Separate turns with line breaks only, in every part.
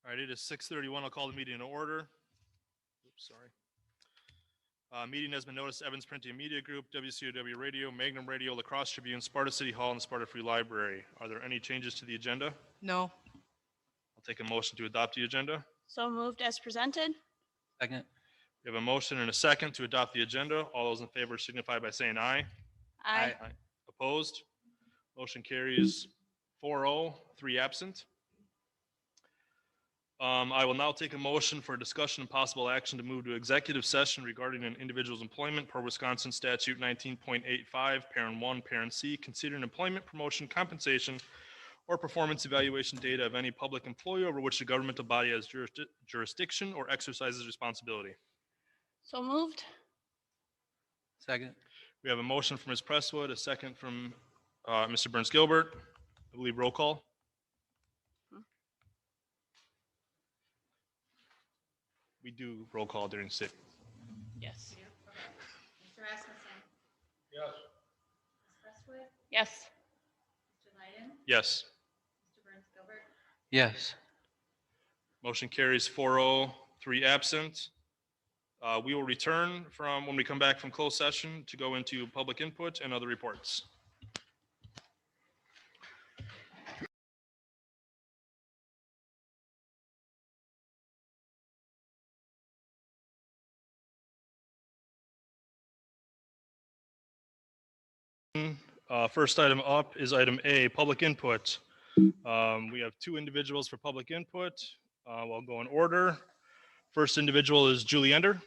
All right, it is 6:31. I'll call the meeting to order. Oops, sorry. Meeting has been noticed. Evans Printing and Media Group, WCOW Radio, Magnum Radio, La Crosse Tribune, Sparta City Hall, and Sparta Free Library. Are there any changes to the agenda?
No.
I'll take a motion to adopt the agenda.
So moved as presented.
Second.
We have a motion and a second to adopt the agenda. All those in favor signify by saying aye.
Aye.
Opposed? Motion carries 4-0, 3 absent. I will now take a motion for discussion and possible action to move to executive session regarding an individual's employment per Wisconsin Statute 19.85, Parent 1, Parent C, considering employment, promotion, compensation, or performance evaluation data of any public employee over which the governmental body has jurisdiction or exercises responsibility.
So moved.
Second.
We have a motion from Ms. Presswood, a second from Mr. Burns-Gilbert. I believe roll call. We do roll call during sit.
Yes.
Mr. Rasmussen?
Yes.
Ms. Presswood?
Yes.
Mr. Leiden?
Yes.
Mr. Burns-Gilbert?
Yes.
Motion carries 4-0, 3 absent. We will return from when we come back from closed session to go into public input and other reports. First item up is item A, public input. We have 2 individuals for public input. We'll go in order. First individual is Julie Ender.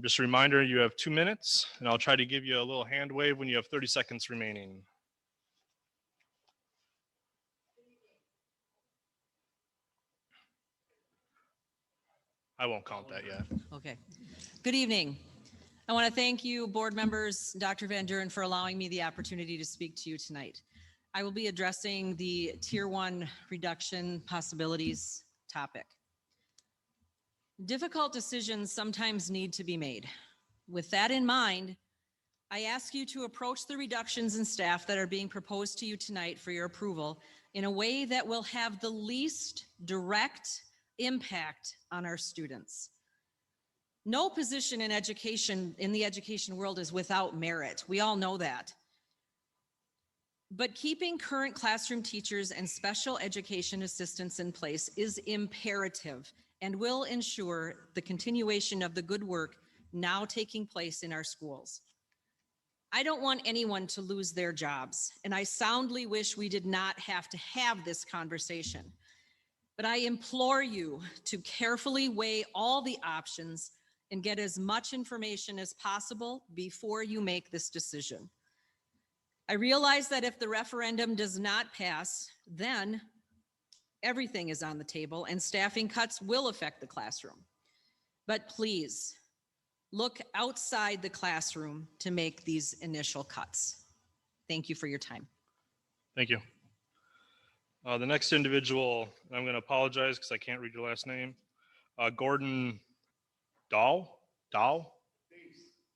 Just a reminder, you have 2 minutes, and I'll try to give you a little hand wave when you have 30 seconds remaining. I won't count that yet.
Okay. Good evening. I want to thank you, board members, Dr. Van Duren, for allowing me the opportunity to speak to you tonight. I will be addressing the Tier 1 reduction possibilities topic. Difficult decisions sometimes need to be made. With that in mind, I ask you to approach the reductions in staff that are being proposed to you tonight for your approval in a way that will have the least direct impact on our students. No position in education, in the education world, is without merit. We all know that. But keeping current classroom teachers and special education assistants in place is imperative and will ensure the continuation of the good work now taking place in our schools. I don't want anyone to lose their jobs, and I soundly wish we did not have to have this conversation. But I implore you to carefully weigh all the options and get as much information as possible before you make this decision. I realize that if the referendum does not pass, then everything is on the table and staffing cuts will affect the classroom. But please, look outside the classroom to make these initial cuts. Thank you for your time.
Thank you. The next individual, and I'm going to apologize because I can't read your last name. Gordon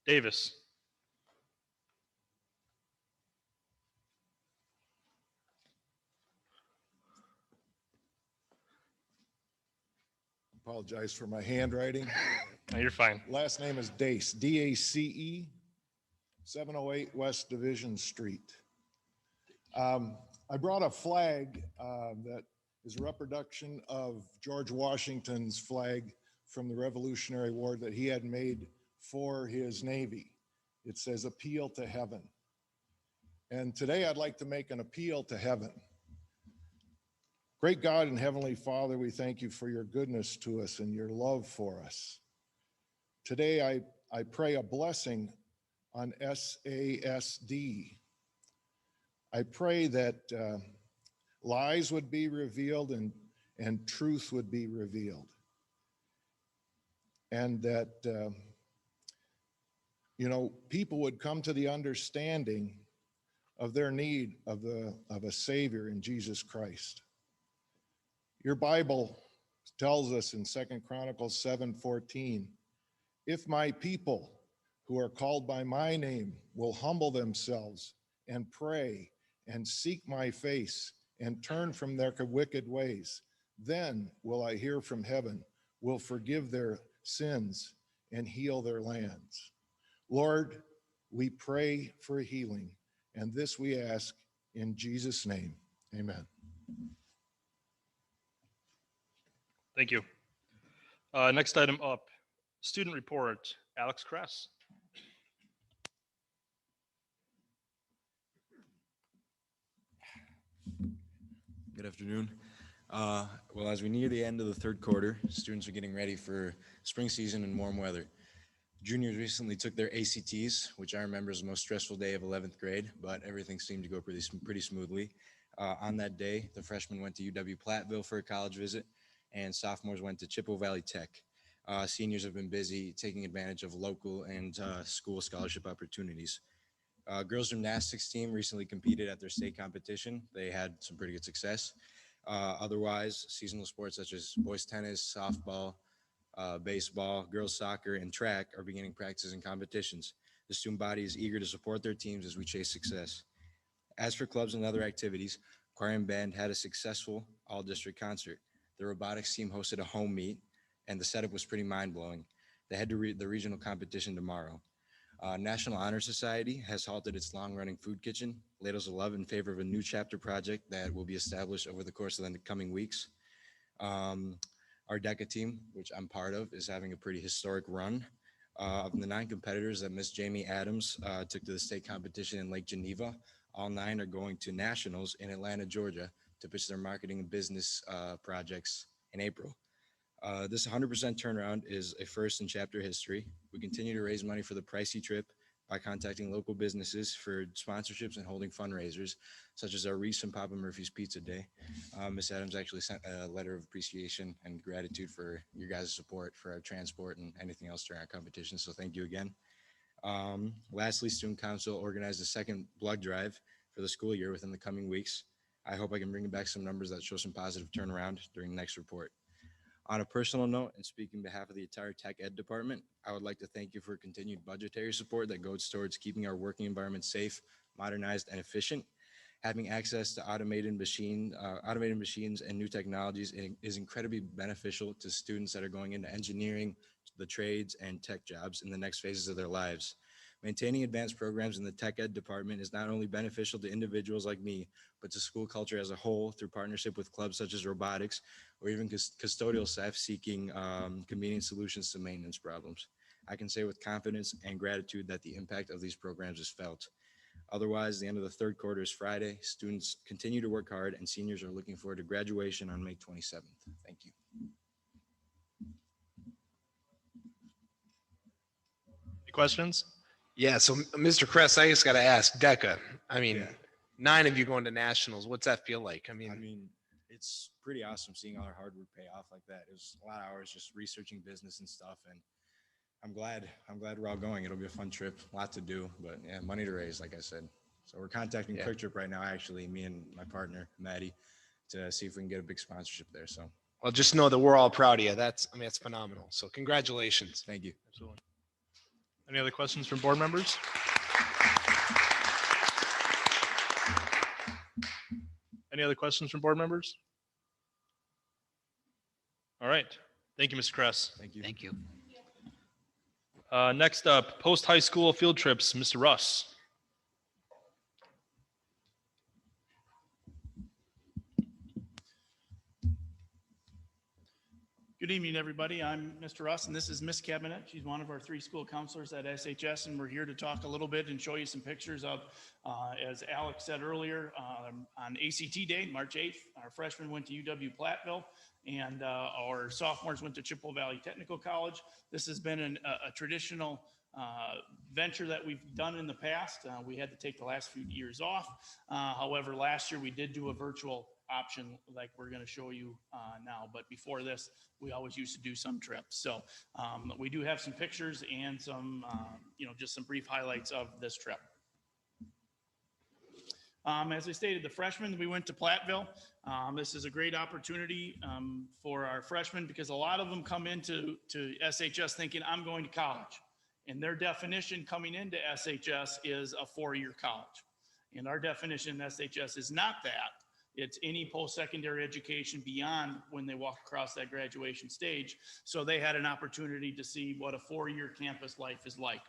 Davis.
Apologize for my handwriting.
No, you're fine.
Last name is Dace, D-A-C-E, 708 West Division Street. I brought a flag that is a reproduction of George Washington's flag from the Revolutionary War that he had made for his Navy. It says, "Appeal to Heaven." And today I'd like to make an appeal to heaven. Great God and Heavenly Father, we thank you for your goodness to us and your love for us. Today I pray a blessing on SASD. I pray that lies would be revealed and truth would be revealed. And that, people would come to the understanding of their need of a Savior in Jesus Christ. Your Bible tells us in 2 Chronicles 7:14, if my people who are called by my name will humble themselves and pray and seek my face and turn from their wicked ways, Then will I hear from heaven, will forgive their sins and heal their lands. Lord, we pray for healing, and this we ask in Jesus' name. Amen.
Thank you. Next item up, student report, Alex Kress.
Good afternoon. Well, as we near the end of the third quarter, students are getting ready for spring season and warm weather. Juniors recently took their ACTs, which I remember is the most stressful day of 11th grade, but everything seemed to go pretty smoothly. On that day, the freshmen went to UW-Platteville for a college visit, and sophomores went to Chippewa Valley Tech. Seniors have been busy taking advantage of local and school scholarship opportunities. Girls gymnastics team recently competed at their state competition. They had some pretty good success. Otherwise, seasonal sports such as boys tennis, softball, baseball, girls soccer, and track are beginning practices and competitions. The student body is eager to support their teams as we chase success. As for clubs and other activities, choir and band had a successful all-district concert. The robotics team hosted a home meet, and the setup was pretty mind-blowing. They head to the regional competition tomorrow. National Honor Society has halted its long-running food kitchen, Ladles of Love, in favor of a new chapter project that will be established over the course of the coming weeks. Our DECA team, which I'm part of, is having a pretty historic run. Of the 9 competitors that Miss Jamie Adams took to the state competition in Lake Geneva, all 9 are going to nationals in Atlanta, Georgia, to pitch their marketing and business projects in April. This 100% turnaround is a first in chapter history. We continue to raise money for the pricey trip by contacting local businesses for sponsorships and holding fundraisers, such as our recent Papa Murphy's Pizza Day. Ms. Adams actually sent a letter of appreciation and gratitude for your guys' support for our transport and anything else during our competition, so thank you again. Lastly, Student Council organized a second blood drive for the school year within the coming weeks. I hope I can bring back some numbers that show some positive turnaround during the next report. On a personal note, and speaking on behalf of the entire Tech Ed department, I would like to thank you for continued budgetary support that goes towards keeping our working environment safe, modernized, and efficient. Having access to automated machines and new technologies is incredibly beneficial to students that are going into engineering, the trades, and tech jobs in the next phases of their lives. Maintaining advanced programs in the Tech Ed department is not only beneficial to individuals like me, but to school culture as a whole through partnership with clubs such as robotics or even custodial staff seeking convenient solutions to maintenance problems. I can say with confidence and gratitude that the impact of these programs is felt. Otherwise, the end of the third quarter is Friday. Students continue to work hard, and seniors are looking forward to graduation on May 27th. Thank you.
Any questions?
Yeah, so Mr. Kress, I just got to ask, DECA. I mean,
Yeah.
9 of you going to nationals. What's that feel like? I
I
mean,
mean, it's pretty awesome seeing all our hard work pay off like that. It was a lot of hours just researching business and stuff, and I'm glad we're all going. It'll be a fun trip, a lot to do, but yeah, money to raise, like I said. So we're contacting
Yeah.
Quick Trip right now, actually, me and my partner, Maddie, to see if we can get a big sponsorship there. So
well, just know that we're all proud of you. That's phenomenal. So congratulations.
thank you.
Absolutely. Any other questions from board members? Any other questions from board members? All right. Thank you, Mr. Kress.
Thank you.
Thank you.
Next up, post-high school field trips, Mr. Russ.
Good evening, everybody. I'm Mr. Russ, and this is Miss Cabinet. She's one of our 3 school counselors at SHS, and we're here to talk a little bit and show you some pictures of, as Alex said earlier, on ACT Day, March 8th, our freshmen went to UW-Platteville, and our sophomores went to Chippewa Valley Technical College. This has been a traditional venture that we've done in the past. We had to take the last few years off. However, last year we did do a virtual option like we're going to show you now. But before this, we always used to do some trips. So we do have some pictures and some, just some brief highlights of this trip. As I stated, the freshmen, we went to Platteville. This is a great opportunity for our freshmen because a lot of them come into SHS thinking, I'm going to college. And their definition coming into SHS is a 4-year college. And our definition in SHS is not that. It's any post-secondary education beyond when they walk across that graduation stage. So they had an opportunity to see what a 4-year campus life is like.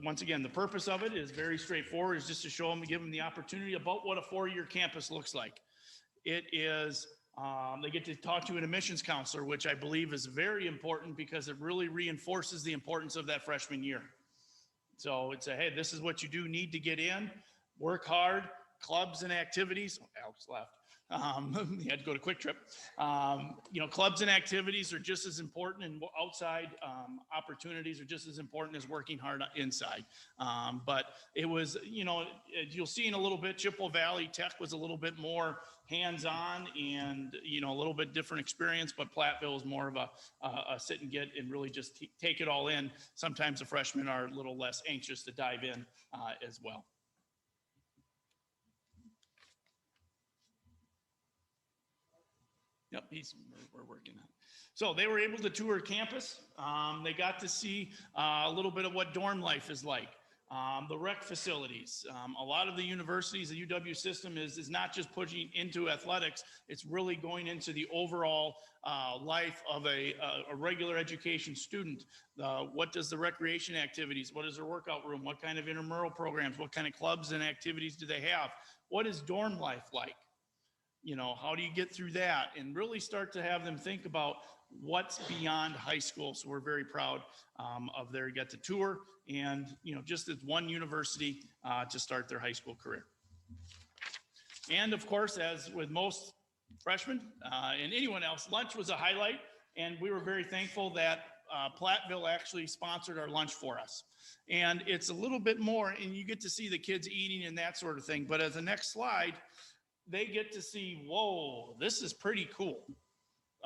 Once again, the purpose of it is very straightforward, is just to show them, give them the opportunity about what a 4-year campus looks like. It is, they get to talk to an admissions counselor, which I believe is very important because it really reinforces the importance of that freshman year. So it's a, hey, this is what you do need to get in, work hard, clubs and activities. Oh, Alex left. He had to go to Quick Trip. You know, clubs and activities are just as important, and outside opportunities are just as important as working hard inside. But it was, you know, you'll see in a little bit, Chippewa Valley Tech was a little bit more hands-on and, you know, a little bit different experience, but Platteville is more of a sit and get and really just take it all in. Sometimes the freshmen are a little less anxious to dive in as well. Yep, we're working on it. So they were able to tour campus. They got to see a little bit of what dorm life is like. The rec facilities. A lot of the universities, the UW system is not just pushing into athletics, it's really going into the overall life of a regular education student. What does the recreation activities, what is their workout room, what kind of intramural programs, what kind of clubs and activities do they have? What is dorm life like? You know, how do you get through that and really start to have them think about what's beyond high school? So we're very proud of their get to tour and, you know, just as one university to start their high school career. And of course, as with most freshmen and anyone else, lunch was a highlight. And we were very thankful that Platteville actually sponsored our lunch for us. And it's a little bit more, and you get to see the kids eating and that sort of thing. But as the next slide, they get to see, whoa, this is pretty cool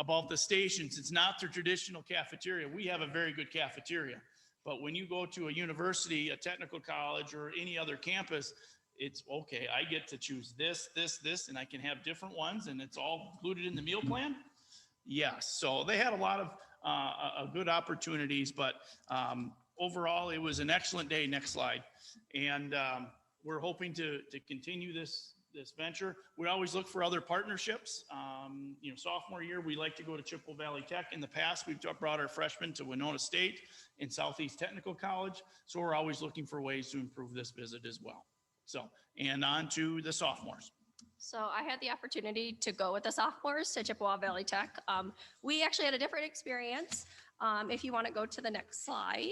about the stations. It's not the traditional cafeteria. We have a very good cafeteria. But when you go to a university, a technical college, or any other campus, it's okay, I get to choose this, and I can have different ones, and it's all included in the meal plan. Yes, so they had a lot of good opportunities, but overall, it was an excellent day. Next slide. And we're hoping to continue this venture. We always look for other partnerships. You know, sophomore year, we like to go to Chippewa Valley Tech. In the past, we've brought our freshmen to Winona State and Southeast Technical College. So we're always looking for ways to improve this visit as well. So, and on to the sophomores.
So I had the opportunity to go with the sophomores to Chippewa Valley Tech. We actually had a different experience. If you want to go to the next slide.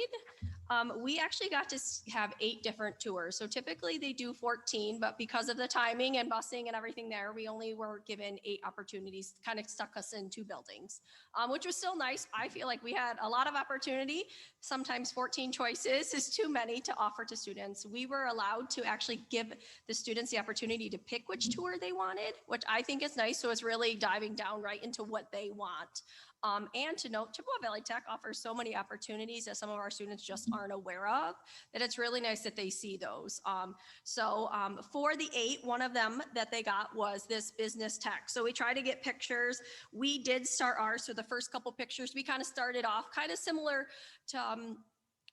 We actually got to have 8 different tours. So typically they do 14, but because of the timing and busing and everything there, we only were given 8 opportunities, kind of stuck us in 2 buildings, which was still nice. I feel like we had a lot of opportunity. Sometimes 14 choices is too many to offer to students. We were allowed to actually give the students the opportunity to pick which tour they wanted, which I think is nice. So it's really diving down right into what they want. And to note, Chippewa Valley Tech offers so many opportunities that some of our students just aren't aware of, that it's really nice that they see those. For the 8, one of them that they got was this business tech. So we try to get pictures. We did start ours. So the first couple pictures, we kind of started off kind of similar to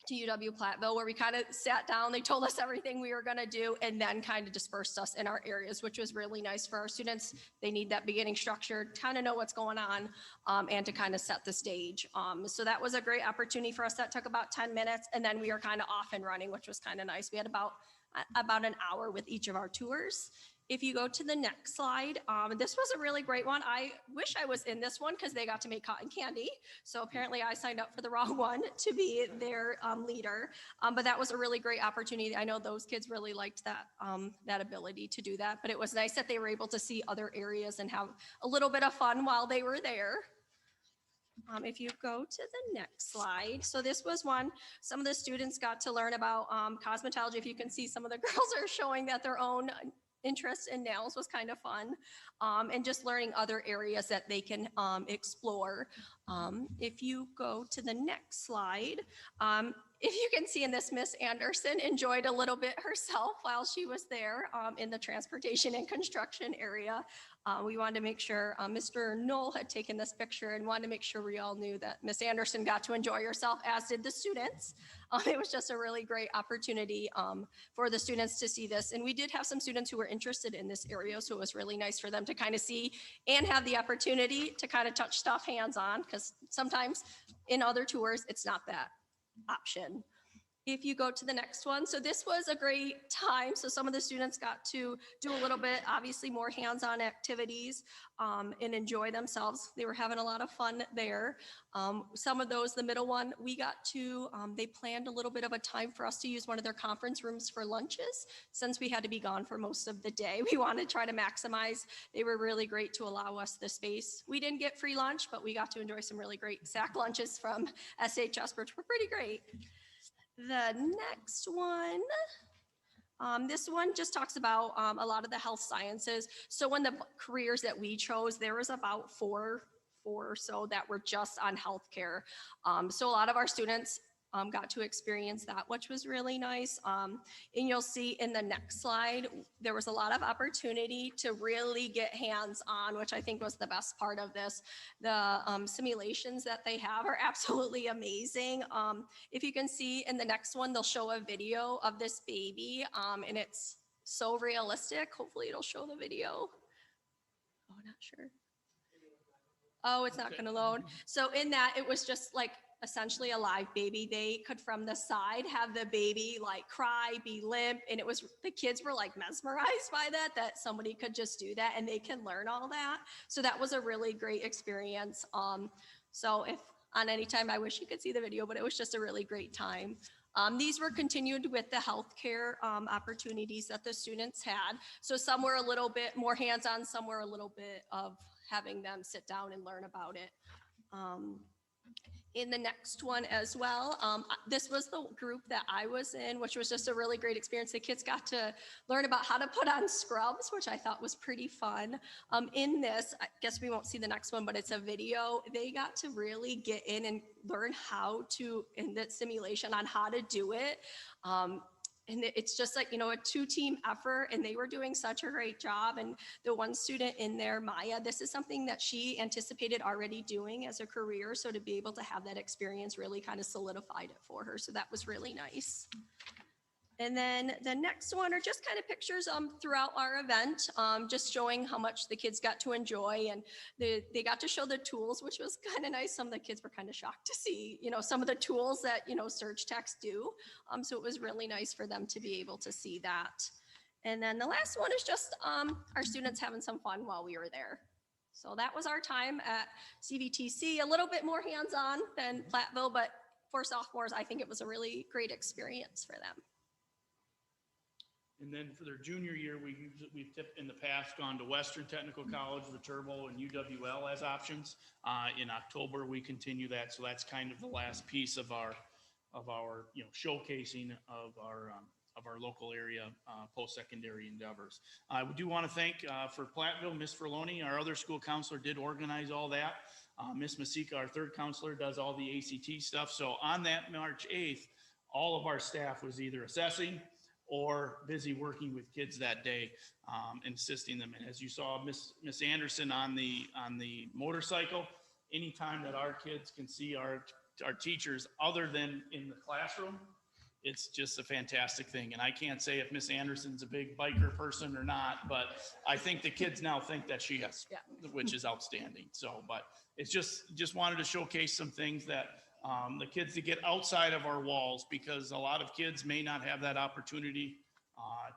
UW Platteville, where we kind of sat down, they told us everything we were going to do, and then kind of dispersed us in our areas, which was really nice for our students. They need that beginning structure, kind of know what's going on, and to kind of set the stage. So that was a great opportunity for us. That took about 10 minutes, and then we were kind of off and running, which was kind of nice. We had about an hour with each of our tours. If you go to the next slide, this was a really great one. I wish I was in this one because they got to make cotton candy. So apparently I signed up for the wrong one to be their leader. But that was a really great opportunity. I know those kids really liked that ability to do that. But it was nice that they were able to see other areas and have a little bit of fun while they were there. If you go to the next slide. So this was one, some of the students got to learn about cosmetology. If you can see, some of the girls are showing that their own interest in nails was kind of fun, and just learning other areas that they can explore. If you go to the next slide, If you can see in this, Miss Anderson enjoyed a little bit herself while she was there in the transportation and construction area. We wanted to make sure Mr. Knoll had taken this picture and wanted to make sure we all knew that Miss Anderson got to enjoy herself, as did the students. It was just a really great opportunity for the students to see this. And we did have some students who were interested in this area, so it was really nice for them to kind of see and have the opportunity to kind of touch stuff hands-on, because sometimes in other tours, it's not that option. If you go to the next one, so this was a great time. So some of the students got to do a little bit, obviously more hands-on activities and enjoy themselves. They were having a lot of fun there. Some of those, the middle one, we got to, they planned a little bit of a time for us to use one of their conference rooms for lunches. Since we had to be gone for most of the day, we wanted to try to maximize. They were really great to allow us the space. We didn't get free lunch, but we got to enjoy some really great SAC lunches from SHS, which were pretty great. The next one, this one just talks about a lot of the health sciences. So in the careers that we chose, there was about four or so that were just on healthcare. So a lot of our students got to experience that, which was really nice. And you'll see in the next slide, there was a lot of opportunity to really get hands-on, which I think was the best part of this. The simulations that they have are absolutely amazing. If you can see in the next one, they'll show a video of this baby, and it's so realistic. Hopefully it'll show the video. Oh, not sure. Oh, it's not gonna load. So in that, it was just like essentially a live baby. They could from the side have the baby like cry, be limp, and it was, the kids were like mesmerized by that somebody could just do that and they can learn all that. So that was a really great experience. So if on any time, I wish you could see the video, but it was just a really great time. These were continued with the healthcare opportunities that the students had. So some were a little bit more hands-on, some were a little bit of having them sit down and learn about it. In the next one as well, this was the group that I was in, which was just a really great experience. The kids got to learn about how to put on scrubs, which I thought was pretty fun. In this, I guess we won't see the next one, but it's a video. They got to really get in and learn how to, in that simulation, on how to do it. And it's just like, you know, a two-team effort, and they were doing such a great job. And the one student in there, Maya, this is something that she anticipated already doing as a career. So to be able to have that experience really kind of solidified it for her. So that was really nice. And then the next one are just kind of pictures throughout our event, just showing how much the kids got to enjoy, and they got to show the tools, which was kind of nice. Some of the kids were kind of shocked to see, you know, some of the tools that, you know, surge techs do. So it was really nice for them to be able to see that. And then the last one is just our students having some fun while we were there. So that was our time at CVTC, a little bit more hands-on than Platteville, but for sophomores, I think it was a really great experience for them.
And then for their junior year, we've in the past gone to Western Technical College, Viterbo, and UWL as options. In October, we continue that. So that's kind of the last piece of our you know, showcasing of our local area post-secondary endeavors. We do want to thank for Platteville, Miss Ferloni, our other school counselor, did organize all that. Miss Masika, our third counselor, does all the ACT stuff. So on that March 8th, all of our staff was either assessing or busy working with kids that day and assisting them. And as you saw, Miss Anderson on the motorcycle, anytime that our kids can see our teachers other than in the classroom, it's just a fantastic thing. And I can't say if Miss Anderson's a big biker person or not, but I think the kids now think that she is,
Yeah.
which is outstanding. So, but it's just wanted to showcase some things that the kids to get outside of our walls, because a lot of kids may not have that opportunity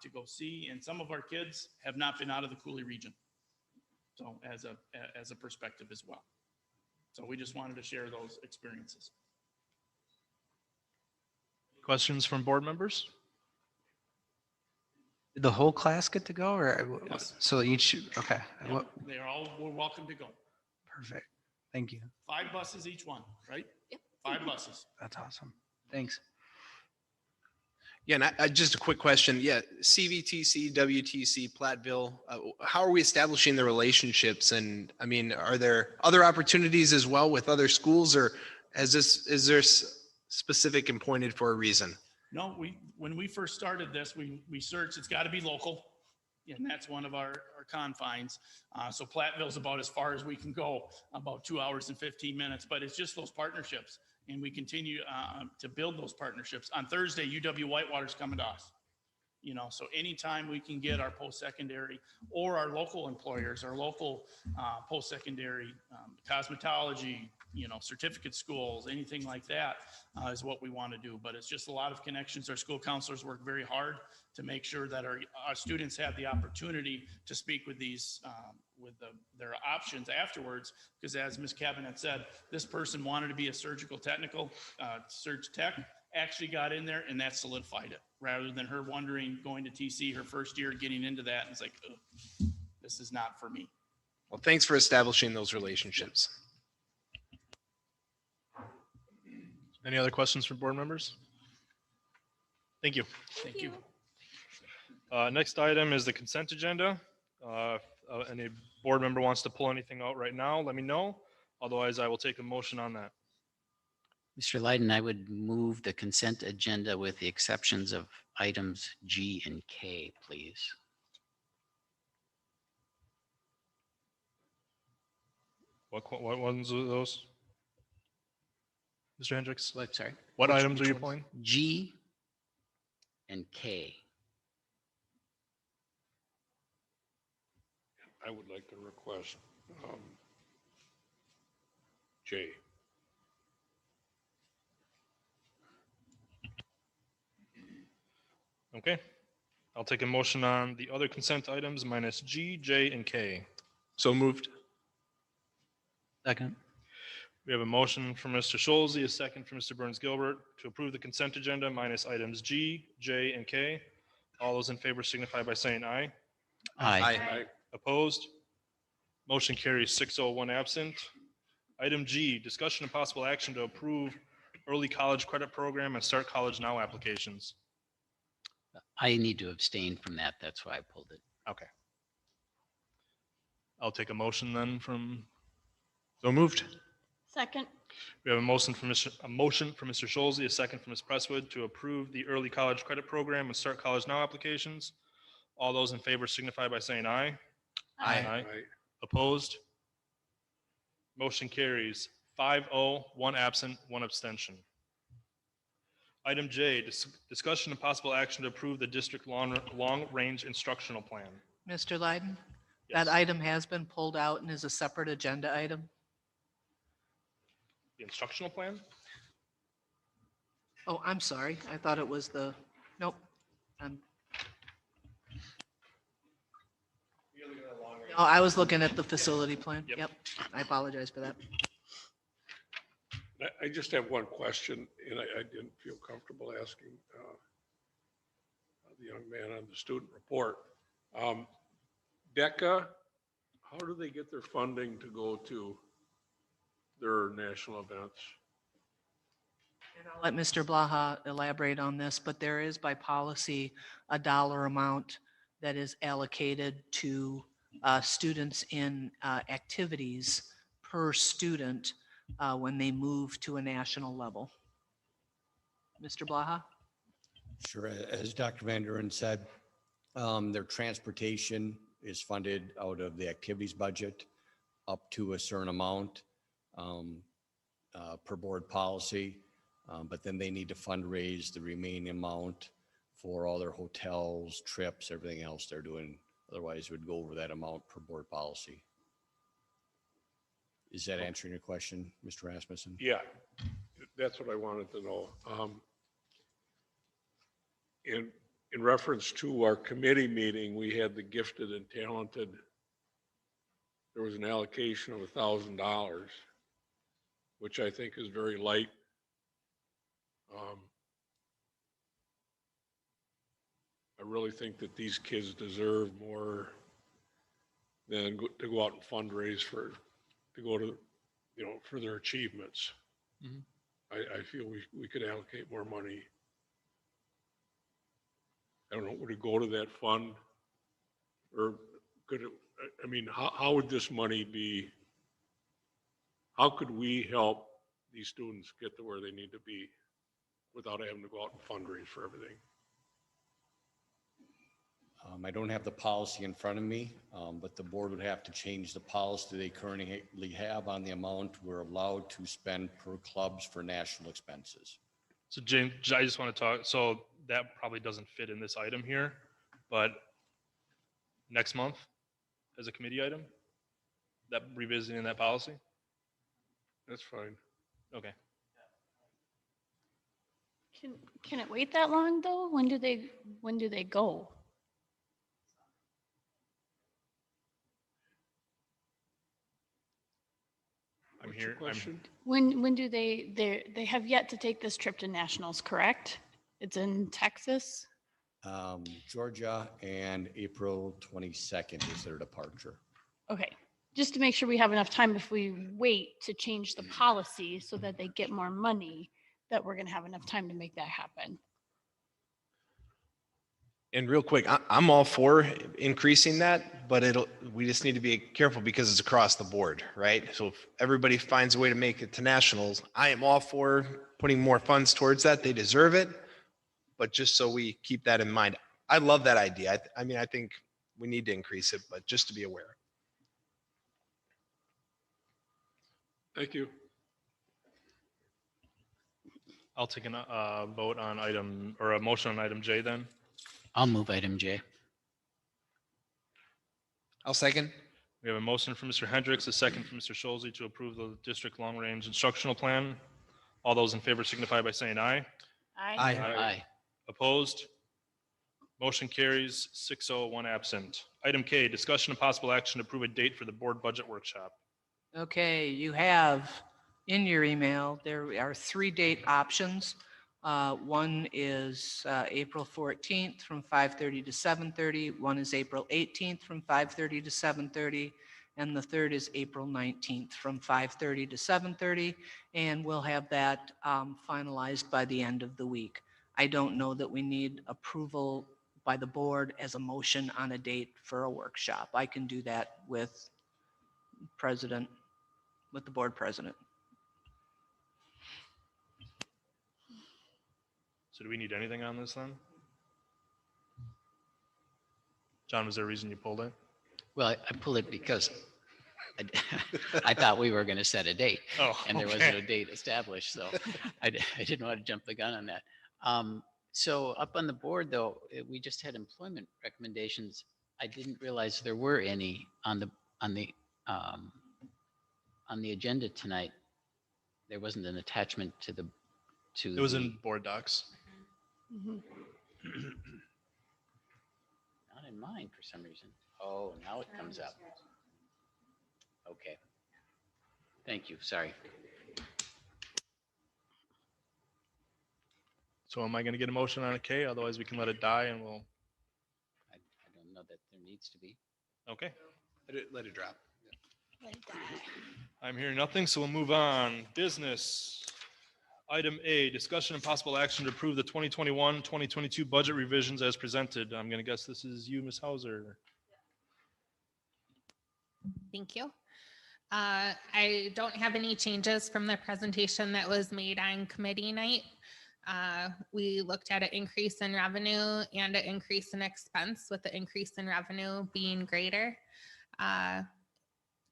to go see, and some of our kids have not been out of the Cooley region. So as a perspective as well. So we just wanted to share those experiences.
Questions from board members?
Did the whole class get to go, or
Yes.
so each? Okay,
Yeah, we're welcome to go.
perfect. Thank you.
5 buses each one, right?
Yep.
5 buses.
That's awesome. Thanks.
Yeah, and I just a quick question. Yeah, CVTC, WTC, Platteville, how are we establishing the relationships? And I mean, are there other opportunities as well with other schools, or is there specific and pointed for a reason?
No, when we first started this, we searched, it's got to be local. And that's one of our confines. So Platteville's about as far as we can go, about 2 hours and 15 minutes, but it's just those partnerships. And we continue to build those partnerships. On Thursday, UW Whitewater's coming to us. So anytime we can get our post-secondary or our local employers, our local post-secondary cosmetology, certificate schools, anything like that is what we want to do. But it's just a lot of connections. Our school counselors work very hard to make sure that our students have the opportunity to speak with these, their options afterwards. Because as Ms. Cabinet said, this person wanted to be a surgical technical, surg tech, actually got in there and that solidified it, rather than her wondering, going to TC her first year, getting into that. And it's like, ugh, this is not for me.
Well, thanks for establishing those relationships.
Any other questions from board members? Thank you.
Thank you.
Next item is the consent agenda. Any board member wants to pull anything out right now, let me know. Otherwise, I will take a motion on that.
Mr. Lyden, I would move the consent agenda with the exceptions of items G and K, please.
What ones are those? Mr. Hendricks?
What, sorry?
What items are you pulling?
G and K.
I would like to request J.
Okay. I'll take a motion on the other consent items minus G, J, and K.
So moved.
Second.
We have a motion from Mr. Scholze, a second from Mr. Burns Gilbert to approve the consent agenda minus items G, J, and K. All those in favor signify by saying aye.
Aye.
Opposed? Motion carries 601 absent. Item G, discussion and possible action to approve early college credit program and start college now applications.
I need to abstain from that. That's why I pulled it.
Okay. I'll take a motion then from,
So moved.
Second.
we have a motion from Mr. Scholze, a second from Ms. Presswood to approve the early college credit program and start college now applications. All those in favor signify by saying aye.
Aye.
Opposed? Motion carries 5-0, 1 absent, 1 abstention. Item J, discussion and possible action to approve the district long-range instructional plan.
Mr. Lyden,
Yes.
that item has been pulled out and is a separate agenda item.
The instructional plan?
Oh, I'm sorry. I thought it was nope. No, I was looking at the facility plan.
Yep.
Yep. I apologize for that.
I just have one question, and I didn't feel comfortable asking the young man on the student report. DECA, how do they get their funding to go to their national events?
And I'll let Mr. Blaha elaborate on this, but there is by policy a dollar amount that is allocated to students in activities per student when they move to a national level. Mr. Blaha?
Sure. As Dr. Van Duren said, their transportation is funded out of the activities budget up to a certain amount per board policy. But then they need to fundraise the remaining amount for all their hotels, trips, everything else they're doing. Otherwise, it would go over that amount per board policy. Is that answering your question, Mr. Rasmussen?
Yeah, that's what I wanted to know. In reference to our committee meeting, we had the gifted and talented. There was an allocation of $1,000, which I think is very light. I really think that these kids deserve more than to go out and fundraise to go to, for their achievements.
Mhm.
I feel we could allocate more money. I don't know, would it go to that fund? Or could it, I mean, how would this money be? How could we help these students get to where they need to be? without having to go out and fundraise for everything?
I don't have the policy in front of me, but the board would have to change the policy they currently have on the amount we're allowed to spend per clubs for national expenses.
So James, I just want to talk, so that probably doesn't fit in this item here, but next month as a committee item, that revisiting that policy?
That's fine.
Okay.
Can it wait that long though? When do they go?
I'm
What's your
here.
question?
When do they have yet to take this trip to nationals, correct? It's in Texas?
Georgia, and April 22nd is their departure.
Okay, just to make sure we have enough time if we wait to change the policy so that they get more money, that we're gonna have enough time to make that happen.
And real quick, I'm all for increasing that, but we just need to be careful because it's across the board, right? So if everybody finds a way to make it to nationals, I am all for putting more funds towards that. They deserve it. But just so we keep that in mind, I love that idea. I mean, I think we need to increase it, but just to be aware.
Thank you.
I'll take a vote on item, or a motion on item J then.
I'll move item J.
I'll second.
We have a motion from Mr. Hendricks, a second from Mr. Schulze to approve the district long-range instructional plan. All those in favor signify by saying aye.
Aye.
Aye.
Opposed? Motion carries 6-0, one absent. Item K, discussion and possible action to approve a date for the board budget workshop.
Okay, you have in your email, there are 3 date options. One is April 14th from 5:30 to 7:30. One is April 18th from 5:30 to 7:30. And the third is April 19th from 5:30 to 7:30. And we'll have that finalized by the end of the week. I don't know that we need approval by the board as a motion on a date for a workshop. I can do that with the board president.
So do we need anything on this then? John, was there a reason you pulled it?
Well, I pulled it because I thought we were going to set a date.
Oh,
And there
okay.
wasn't a date established, so I didn't want to jump the gun on that. So up on the board, though, we just had employment recommendations. I didn't realize there were any on the agenda tonight. There wasn't an attachment to the.
It was in board docs.
Mhm.
Not in mine for some reason. Oh, now it comes up. Okay. Thank you. Sorry.
So am I going to get a motion on a K? Otherwise we can let it die and we'll,
I don't know that there needs to be.
okay.
Let it drop.
I'm hearing nothing, so we'll move on. Business. Item A, discussion and possible action to approve the 2021-2022 budget revisions as presented. I'm going to guess this is you, Ms. Hauser.
Thank you. I don't have any changes from the presentation that was made on committee night. We looked at an increase in revenue and an increase in expense, with the increase in revenue being greater.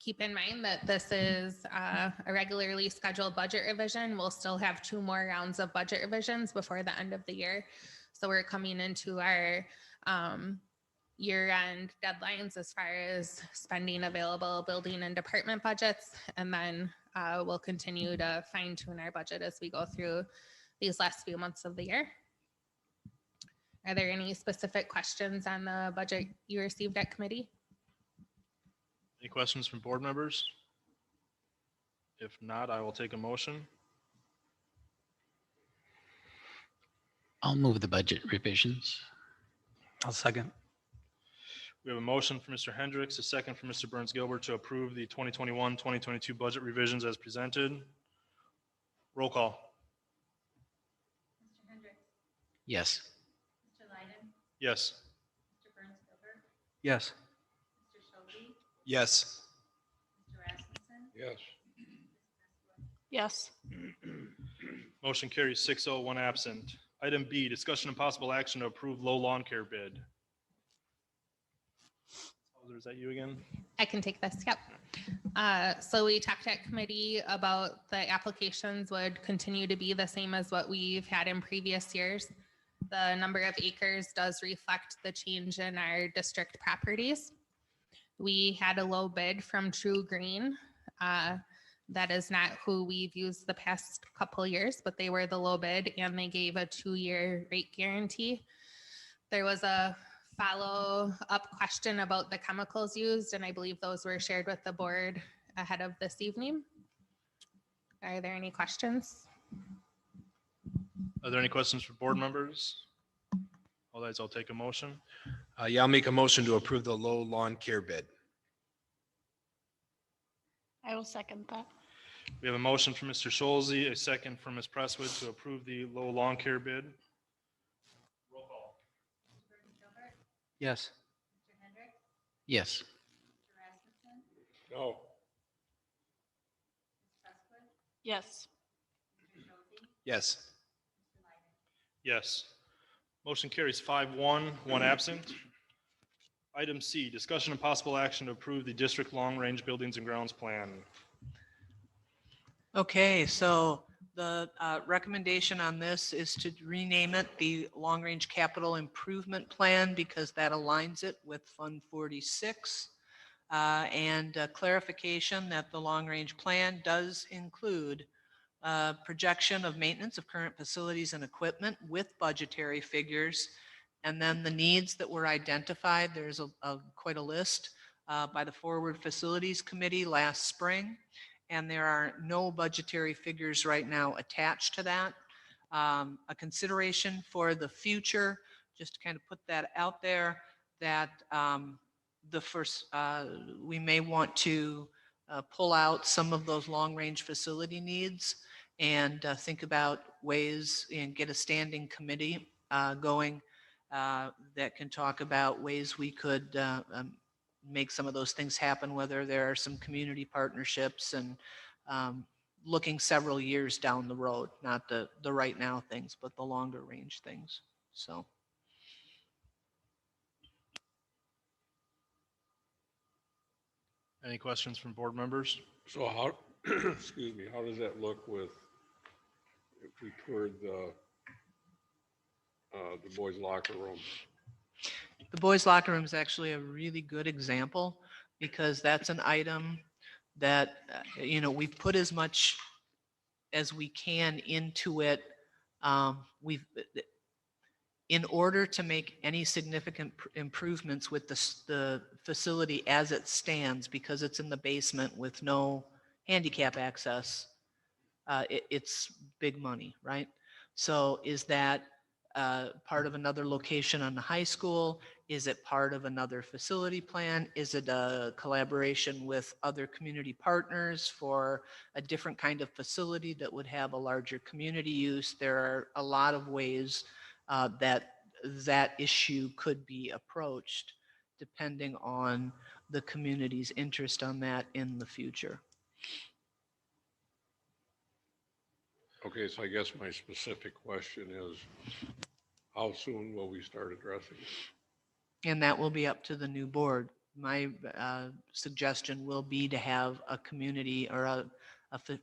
Keep in mind that this is a regularly scheduled budget revision. We'll still have 2 more rounds of budget revisions before the end of the year. So we're coming into our year-end deadlines as far as spending available building and department budgets. And then we'll continue to fine-tune our budget as we go through these last few months of the year. Are there any specific questions on the budget you received at committee?
Any questions from board members? If not, I will take a motion.
I'll move the budget revisions.
I'll second.
We have a motion for Mr. Hendricks, a second for Mr. Burns Gilbert to approve the 2021-2022 budget revisions as presented. Roll call.
Mr. Hendricks,
Yes.
Mr. Leiden,
Yes.
Mr. Burns Gilbert,
Yes.
Mr. Schulze,
Yes.
Mr. Rasmussen,
Yes.
Yes.
Motion carries 6-0, one absent. Item B, discussion and possible action to approve low lawn care bid. Is that you again?
I can take this, yep. So we talked at committee about the applications would continue to be the same as what we've had in previous years. The number of acres does reflect the change in our district properties. We had a low bid from True Green. That is not who we've used the past couple years, but they were the low bid and they gave a 2-year rate guarantee. There was a follow-up question about the chemicals used, and I believe those were shared with the board ahead of this evening. Are there any questions?
Are there any questions for board members? Otherwise, I'll take a motion.
Yeah, I'll make a motion to approve the low lawn care bid.
I will second that.
We have a motion from Mr. Scholze, a second from Ms. Presswood to approve the low lawn care bid. Roll call.
Yes.
Mr. Hendrick,
Yes.
Mr. Rasmussen,
No.
Ms. Presswood,
Yes.
Mr. Schulte,
Yes.
Mr. Lyden.
Yes. Motion carries 5-1, one absent. Item C, discussion and possible action to approve the district long-range buildings and grounds plan.
Okay, so the recommendation on this is to rename it the Long Range Capital Improvement Plan because that aligns it with Fund 46. And clarification that the Long Range Plan does include projection of maintenance of current facilities and equipment with budgetary figures. And then the needs that were identified, there's quite a list by the Forward Facilities Committee last spring. And there are no budgetary figures right now attached to that. A consideration for the future, just to kind of put that out there, that we may want to pull out some of those long-range facility needs and think about ways and get a standing committee going that can talk about ways we could make some of those things happen, whether there are some community partnerships and looking several years down the road, not the right now things, but the longer range things. So.
Any questions from board members?
So how, excuse me, how does that look with, if we toured the boys' locker room?
The boys' locker room is actually a really good example because that's an item that, we've put as much as we can into it. In order to make any significant improvements with the facility as it stands, because it's in the basement with no handicap access, it's big money, right? So is that part of another location on the high school? Is it part of another facility plan? Is it a collaboration with other community partners for a different kind of facility that would have a larger community use? There are a lot of ways that issue could be approached depending on the community's interest on that in the future.
Okay, so I guess my specific question is, how soon will we start addressing it?
And that will be up to the new board. My suggestion will be to have a community or a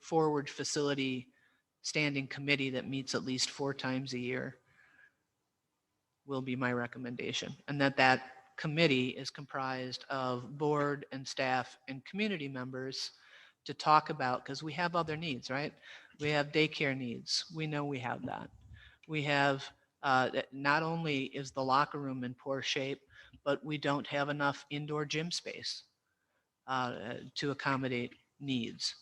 forward facility standing committee that meets at least 4 times a year will be my recommendation. And that committee is comprised of board and staff and community members to talk about, because we have other needs, right? We have daycare needs. We know we have that. We have, not only is the locker room in poor shape, but we don't have enough indoor gym space to accommodate needs.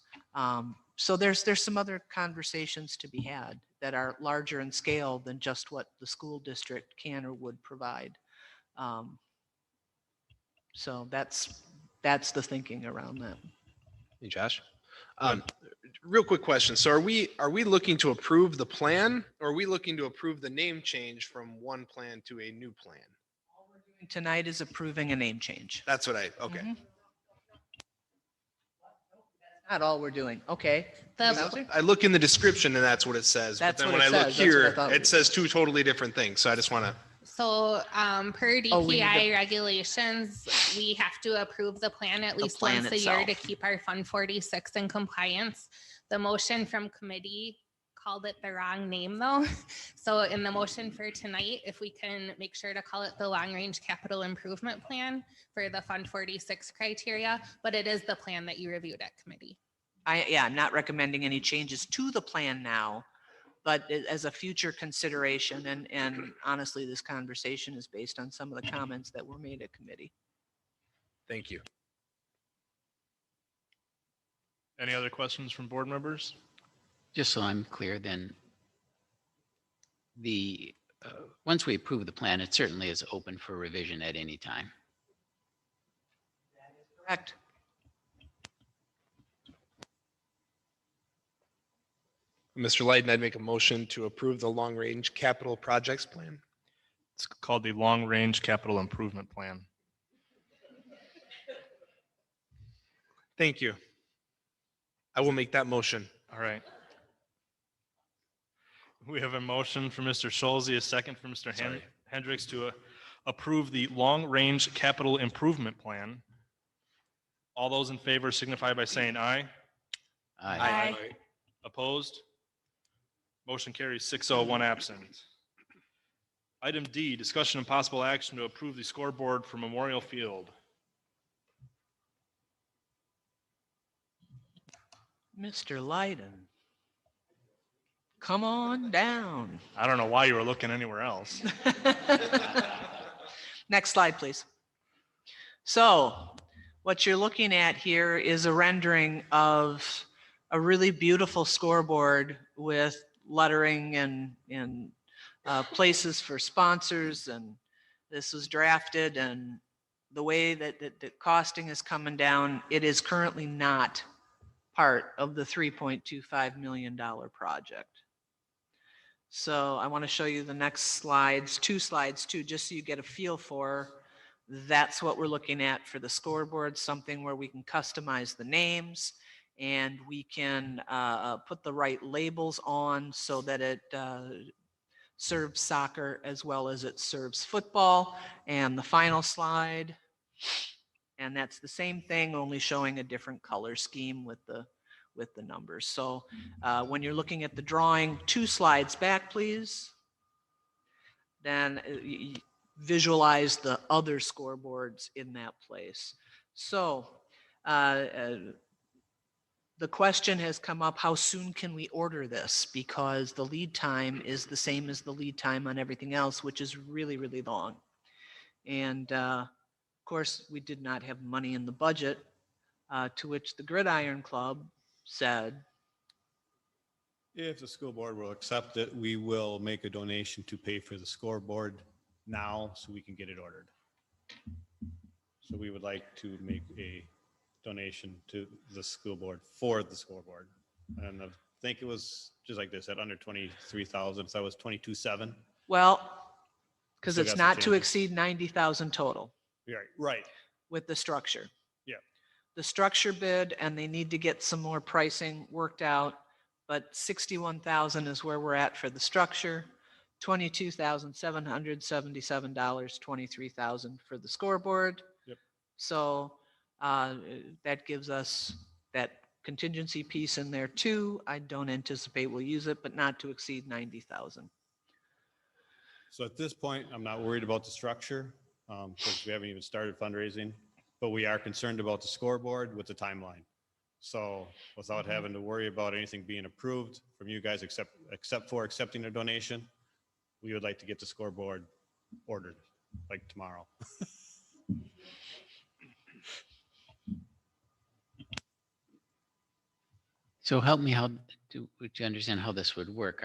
So there's some other conversations to be had that are larger in scale than just what the school district can or would provide. So that's the thinking around that.
Hey, Josh. Real quick question. So are we looking to approve the plan, or are we looking to approve the name change from one plan to a new plan?
All we're doing tonight is approving a name change.
That's what okay.
Mhm. Not all we're doing. Okay.
The-
Counselor?
I look in the description and that's what it says. But
That's
then
what
when
it
I look
says. That's what I
here,
thought.
it says two totally different things. So I just want to,
So per
Oh, we need
DPI
to-
regulations, we have to approve the plan at least
plan
once a year to
itself.
keep our Fund 46 in compliance. The motion from committee called it the wrong name though. So in the motion for tonight, if we can make sure to call it the Long Range Capital Improvement Plan for the Fund 46 criteria, but it is the plan that you reviewed at committee.
I'm not recommending any changes to the plan now, but as a future consideration, and honestly, this conversation is based on some of the comments that were made at committee.
thank you.
Any other questions from board members?
Just so I'm clear, then, once we approve the plan, it certainly is open for revision at any time.
Correct.
Mr. Lighten, I'd make a motion to approve the long-range capital projects plan.
It's called the Long Range Capital Improvement Plan.
Thank you. I will make that motion.
All right. We have a motion from Mr. Schulze, a second from Mr. Hendricks to approve the Long Range Capital Improvement Plan. All those in favor signify by saying aye.
Aye.
Opposed? Motion carries 6-0, one absent. Item D, discussion and possible action to approve the scoreboard for Memorial Field.
Mr. Lyden. Come on down.
I don't know why you were looking anywhere else.
Next slide, please. So what you're looking at here is a rendering of a really beautiful scoreboard with lettering and places for sponsors. And this was drafted, and the way that the costing is coming down, it is currently not part of the $3.25 million project. So I want to show you the next slides, two slides too, just so you get a feel for that's what we're looking at for the scoreboard, something where we can customize the names and we can put the right labels on so that it serves soccer as well as it serves football. And the final slide, and that's the same thing, only showing a different color scheme with the numbers. So when you're looking at the drawing, two slides back, please. Then visualize the other scoreboards in that place. So the question has come up, how soon can we order this? Because the lead time is the same as the lead time on everything else, which is really, really long. And of course, we did not have money in the budget, to which the Gridiron Club said,
if the school board will accept it, we will make a donation to pay for the scoreboard now so we can get it ordered. So we would like to make a donation to the school board for the scoreboard. And I think it was just like this at under 23,000. So that was 22,700.
well, because
Still
it's
got some
not to
changes.
exceed 90,000 total
Right.
with the structure.
Yeah.
The structure bid, and they need to get some more pricing worked out, but 61,000 is where we're at for the structure, $22,777, 23,000 for the scoreboard.
Yep.
So that gives us that contingency piece in there too. I don't anticipate we'll use it, but not to exceed 90,000.
So at this point, I'm not worried about the structure because we haven't even started fundraising, but we are concerned about the scoreboard with the timeline. So without having to worry about anything being approved from you guys, except for accepting a donation, we would like to get the scoreboard ordered like tomorrow.
So help me, would you understand how this would work?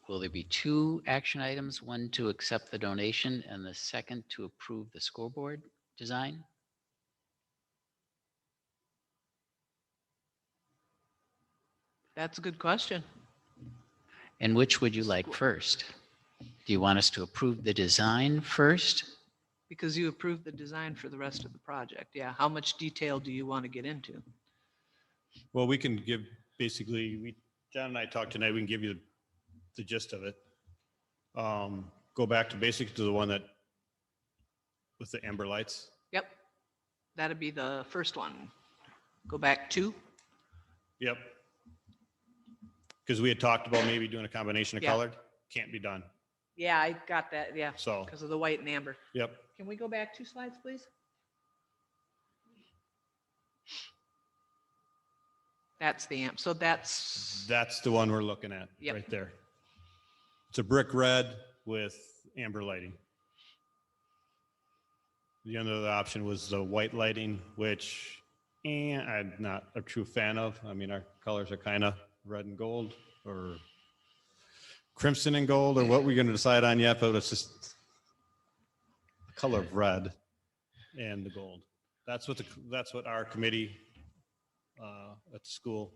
Will there be two action items, one to accept the donation and the second to approve the scoreboard design?
That's a good question.
And which would you like first? Do you want us to approve the design first?
Because you approved the design for the rest of the project. Yeah, how much detail do you want to get into?
Well, we can give, basically, John and I talked tonight, we can give you the gist of it. Go back to basic to the one that, with the amber lights.
Yep. That'd be the first one. Go back 2.
Yep. Because we had talked about maybe doing a combination of
Yeah.
colored. Can't be done.
Yeah, I got that. Yeah.
So,
Because of the white and amber.
yep.
Can we go back 2 slides, please? That's the amp. So that's,
That's the one we're looking at
Yep.
right there. It's a brick red with amber lighting. The other option was the white lighting, which I'm not a true fan of. I mean, our colors are kind of red and gold or crimson and gold or what we're going to decide on yet, but it's just the color of red and the gold. That's what our committee at the school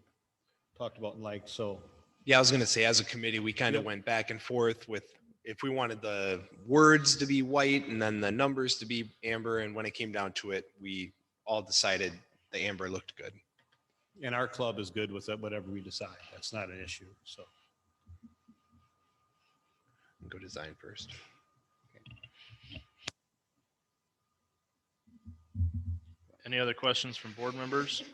talked about and liked. So
Yeah, I was gonna say, as a committee, we kind of
Yep.
went back and forth with if we wanted the words to be white and then the numbers to be amber. And when it came down to it, we all decided the amber looked good.
and our club is good with it, whatever we decide. That's not an issue. So
Go design first.
Any other questions from board members?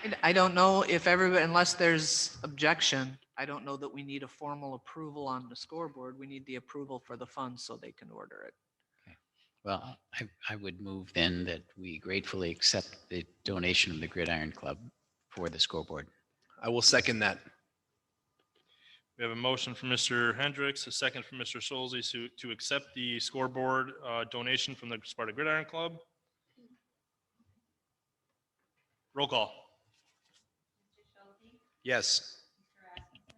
and I don't know if everybody, unless there's objection, I don't know that we need a formal approval on the scoreboard. We need the approval for the funds so they can order it.
Well, I would move then that we gratefully accept the donation of the Gridiron Club for the scoreboard.
I will second that.
We have a motion from Mr. Hendricks, a second from Mr. Solzy to accept the scoreboard donation from the Sparta Gridiron Club. Roll call.
Mr. Schulte,
Yes.
Mr. Rasmussen,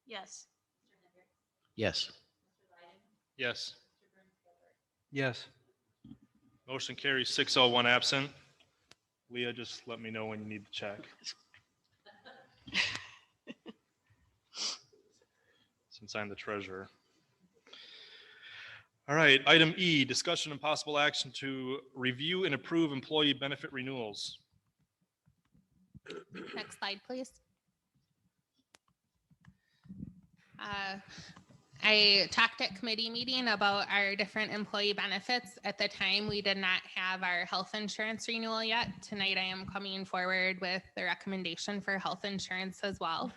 Yes.
Yes.
Mr. Hendricks,
Yes.
Mr. Lyden,
Yes.
Mr. Burnett,
Yes.
Motion carries 601 absent. Leah, just let me know when you need the check. Since I'm the treasurer. All right, item E, discussion and possible action to review and approve employee benefit renewals.
Next slide, please. I talked at committee meeting about our different employee benefits. At the time, we did not have our health insurance renewal yet. Tonight, I am coming forward with the recommendation for health insurance as well.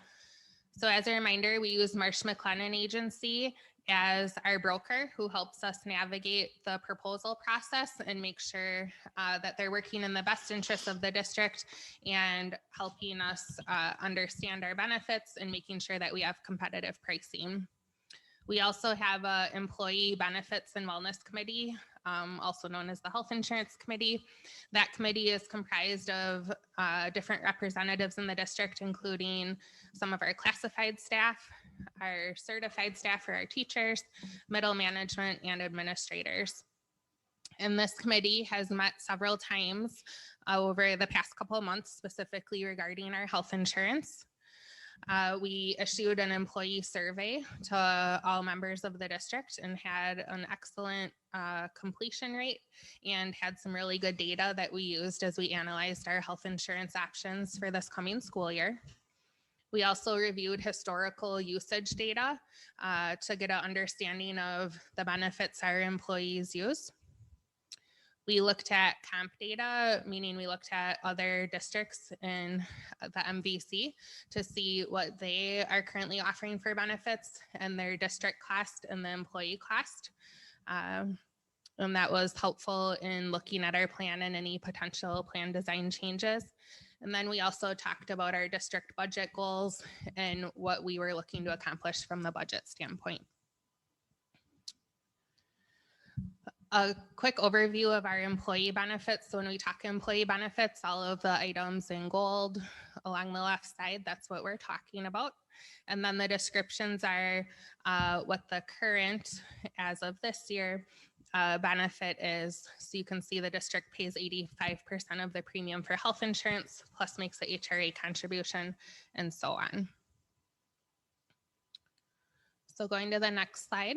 So as a reminder, we use Marsh McLennan Agency as our broker who helps us navigate the proposal process and make sure that they're working in the best interest of the district and helping us understand our benefits and making sure that we have competitive pricing. We also have an employee benefits and wellness committee, also known as the health insurance committee. That committee is comprised of different representatives in the district, including some of our classified staff, our certified staff for our teachers, middle management, and administrators. And this committee has met several times over the past couple of months, specifically regarding our health insurance. We issued an employee survey to all members of the district and had an excellent completion rate and had some really good data that we used as we analyzed our health insurance options for this coming school year. We also reviewed historical usage data to get an understanding of the benefits our employees use. We looked at comp data, meaning we looked at other districts in the MVC to see what they are currently offering for benefits and their district cost and the employee cost. And that was helpful in looking at our plan and any potential plan design changes. And then we also talked about our district budget goals and what we were looking to accomplish from the budget standpoint. A quick overview of our employee benefits. So when we talk employee benefits, all of the items in gold along the left side, that's what we're talking about. And then the descriptions are what the current, as of this year, benefit is. So you can see the district pays 85% of the premium for health insurance, plus makes the HRA contribution, and so on. So going to the next slide.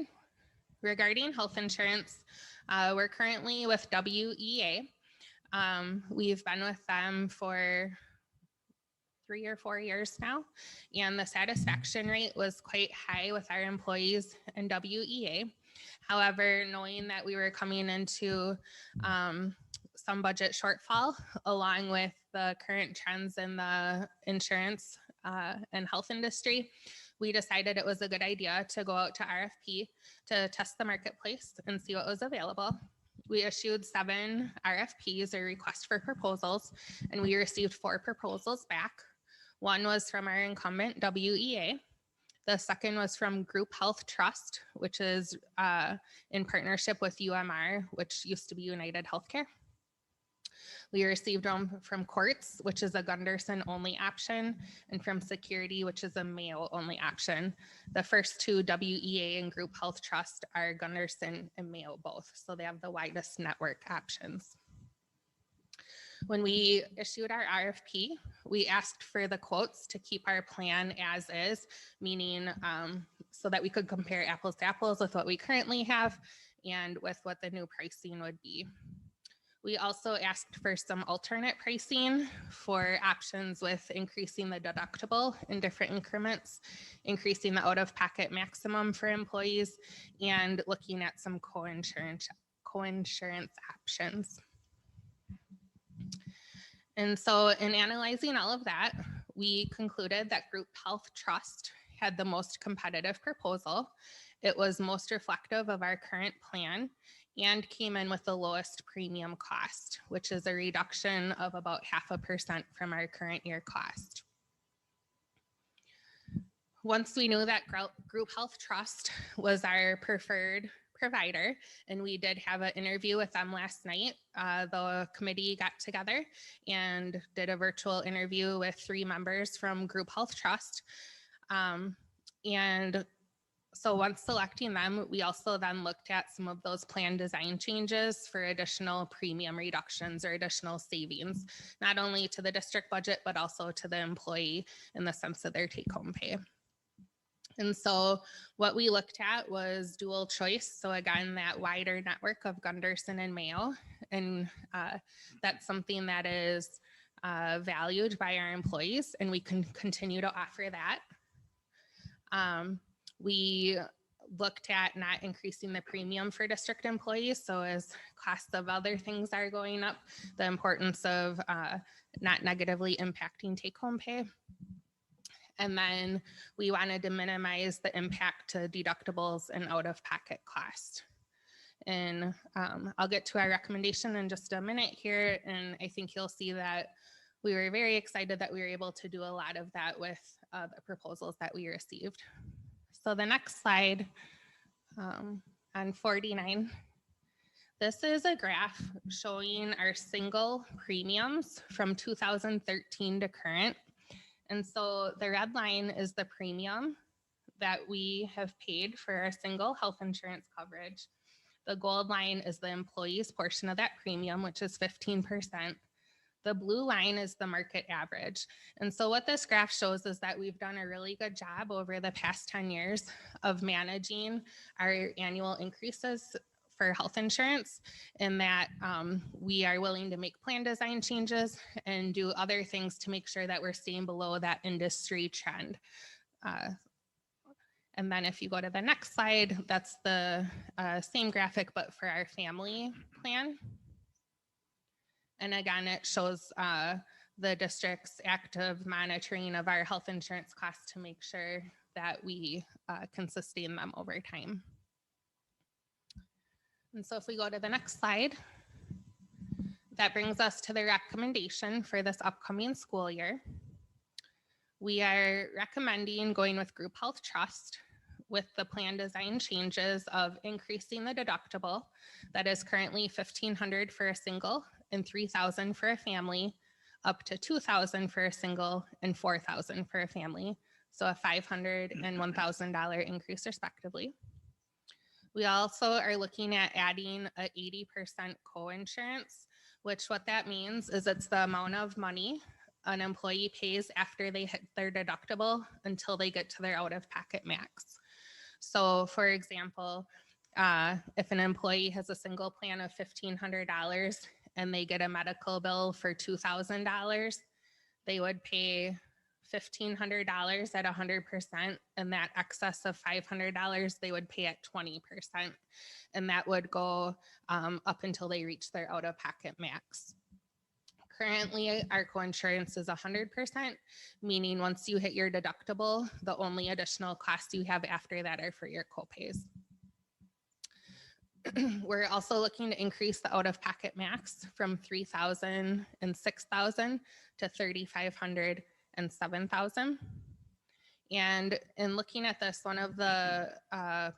Regarding health insurance, we're currently with WEA. We've been with them for 3 or 4 years now, and the satisfaction rate was quite high with our employees in WEA. However, knowing that we were coming into some budget shortfall, along with the current trends in the insurance and health industry, we decided it was a good idea to go out to RFP to test the marketplace and see what was available. We issued 7 RFPs, or requests for proposals, and we received 4 proposals back. One was from our incumbent WEA. The second was from Group Health Trust, which is in partnership with UMR, which used to be United Healthcare. We received them from Courts, which is a Gunderson only option, and from Security, which is a Mayo only option. The first 2, WEA and Group Health Trust, are Gunderson and Mayo both, so they have the widest network options. When we issued our RFP, we asked for the quotes to keep our plan as is, meaning so that we could compare apples to apples with what we currently have and with what the new pricing would be. We also asked for some alternate pricing for options with increasing the deductible in different increments, increasing the out-of-pocket maximum for employees, and looking at some co-insurance options. And so in analyzing all of that, we concluded that Group Health Trust had the most competitive proposal. It was most reflective of our current plan and came in with the lowest premium cost, which is a reduction of about 0.5% from our current year cost. Once we knew that Group Health Trust was our preferred provider, and we did have an interview with them last night, the committee got together and did a virtual interview with 3 members from Group Health Trust. And so once selecting them, we also then looked at some of those plan design changes for additional premium reductions or additional savings, not only to the district budget, but also to the employee in the sense of their take-home pay. And so what we looked at was dual choice. So again, that wider network of Gunderson and Mayo, and that's something that is valued by our employees, and we can continue to offer that. We looked at not increasing the premium for district employees. So as costs of other things are going up, the importance of not negatively impacting take-home pay. And then we wanted to minimize the impact to deductibles and out-of-pocket cost. And I'll get to our recommendation in just a minute here. And I think you'll see that we were very excited that we were able to do a lot of that with the proposals that we received. So the next slide on 49, this is a graph showing our single premiums from 2013 to current. And so the red line is the premium that we have paid for our single health insurance coverage. The gold line is the employee's portion of that premium, which is 15%. The blue line is the market average. And so what this graph shows is that we've done a really good job over the past 10 years of managing our annual increases for health insurance, and that we are willing to make plan design changes and do other things to make sure that we're staying below that industry trend. And then if you go to the next slide, that's the same graphic, but for our family plan. And again, it shows the district's active monitoring of our health insurance costs to make sure that we can sustain them over time. And so if we go to the next slide, that brings us to the recommendation for this upcoming school year. We are recommending going with Group Health Trust with the plan design changes of increasing the deductible that is currently $1,500 for a single and $3,000 for a family, up to $2,000 for a single and $4,000 for a family. So a $500 and $1,000 increase respectively. We also are looking at adding a 80% co-insurance, which what that means is it's the amount of money an employee pays after they hit their deductible until they get to their out-of-pocket max. So for example, if an employee has a single plan of $1,500 and they get a medical bill for $2,000, they would pay $1,500 at 100%, and that excess of $500 they would pay at 20%, and that would go up until they reach their out-of-pocket max. Currently, our coinsurance is 100%, meaning once you hit your deductible, the only additional costs you have after that are for your copays. We're also looking to increase the out-of-pocket max from $3,000 and $6,000 to $3,500 and $7,000. And in looking at this, one of the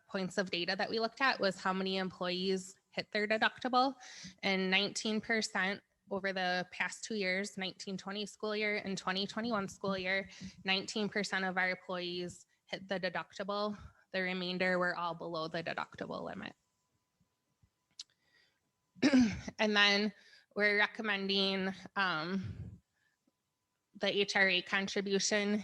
points of data that we looked at was how many employees hit their deductible, and 19% over the past 2 years, 1920 school year and 2021 school year, 19% of our employees hit the deductible. The remainder were all below the deductible limit. And then we're recommending the HRA contribution,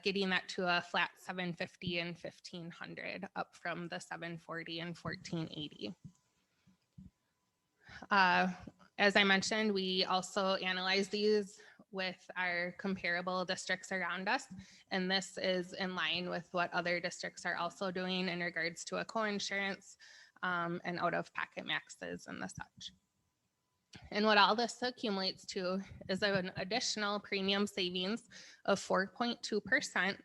getting that to a flat $750 and $1,500, up from the $740 and $1,480. As I mentioned, we also analyze these with our comparable districts around us, and this is in line with what other districts are also doing in regards to a coinsurance and out-of-pocket maxes and the such. And what all this accumulates to is an additional premium savings of 4.2%.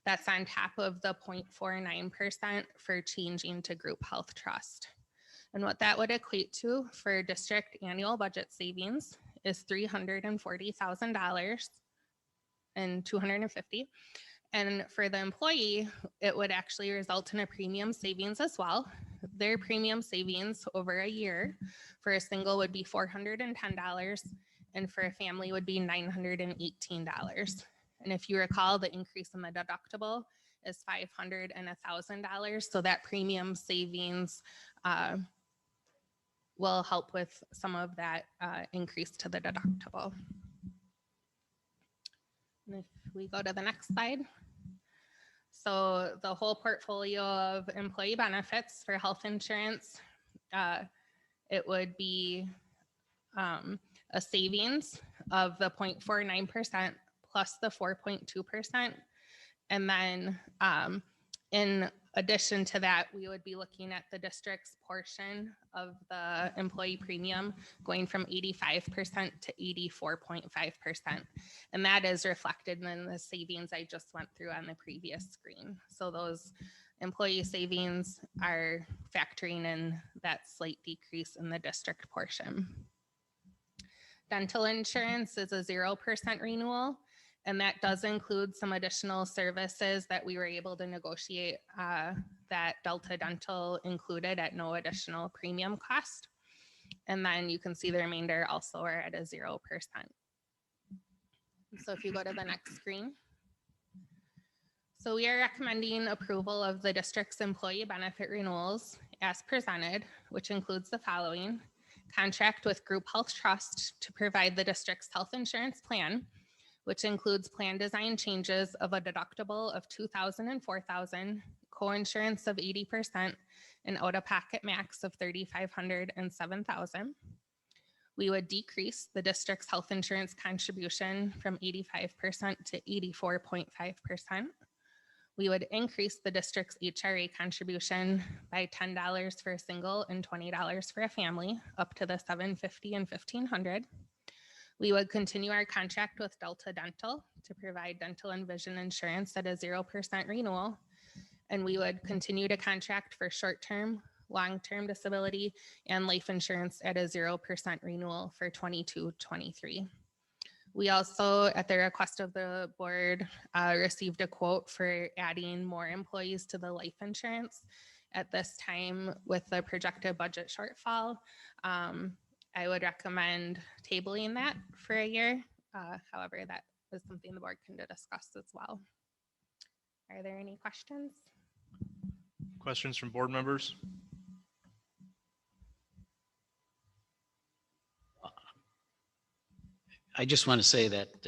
That's on top of the 0.49% for changing to group health trust. And what that would equate to for district annual budget savings is $340,000 and $250. And for the employee, it would actually result in a premium savings as well. Their premium savings over a year for a single would be $410, and for a family would be $918. And if you recall, the increase in the deductible is $500 and $1,000. So that premium savings will help with some of that increase to the deductible. And if we go to the next slide. So the whole portfolio of employee benefits for health insurance, it would be a savings of the 0.49% plus the 4.2%. And then in addition to that, we would be looking at the district's portion of the employee premium going from 85% to 84.5%. And that is reflected in the savings I just went through on the previous screen. So those employee savings are factoring in that slight decrease in the district portion. Dental insurance is a 0% renewal. And that does include some additional services that we were able to negotiate that Delta Dental included at no additional premium cost. And then you can see the remainder also are at a 0%. So if you go to the next screen. So we are recommending approval of the district's employee benefit renewals as presented, which includes the following: contract with Group Health Trust to provide the district's health insurance plan, which includes plan design changes of a deductible of $2,000 and $4,000, coinsurance of 80%, and out-of-pocket max of $3,500 and $7,000. We would decrease the district's health insurance contribution from 85% to 84.5%. We would increase the district's HRA contribution by $10 for a single and $20 for a family, up to the $750 and $1,500. We would continue our contract with Delta Dental to provide dental and vision insurance at a 0% renewal. And we would continue to contract for short-term, long-term disability and life insurance at a 0% renewal for 22-23. We also, at the request of the board, received a quote for adding more employees to the life insurance. At this time, with the projected budget shortfall, I would recommend tabling that for a year. However, that is something the board can discuss as well. Are there any questions?
Questions from board members?
I just want to say that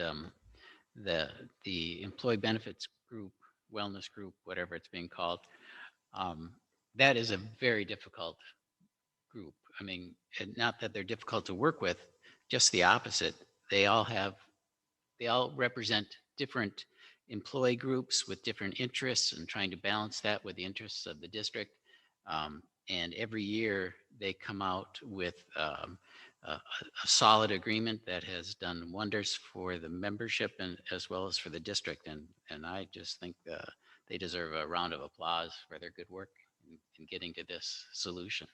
the employee benefits group, wellness group, whatever it's being called, that is a very difficult group. I mean, and not that they're difficult to work with, just the opposite. They all represent different employee groups with different interests and trying to balance that with the interests of the district. And every year they come out with a solid agreement that has done wonders for the membership and as well as for the district. And I just think they deserve a round of applause for their good work in getting to this solution.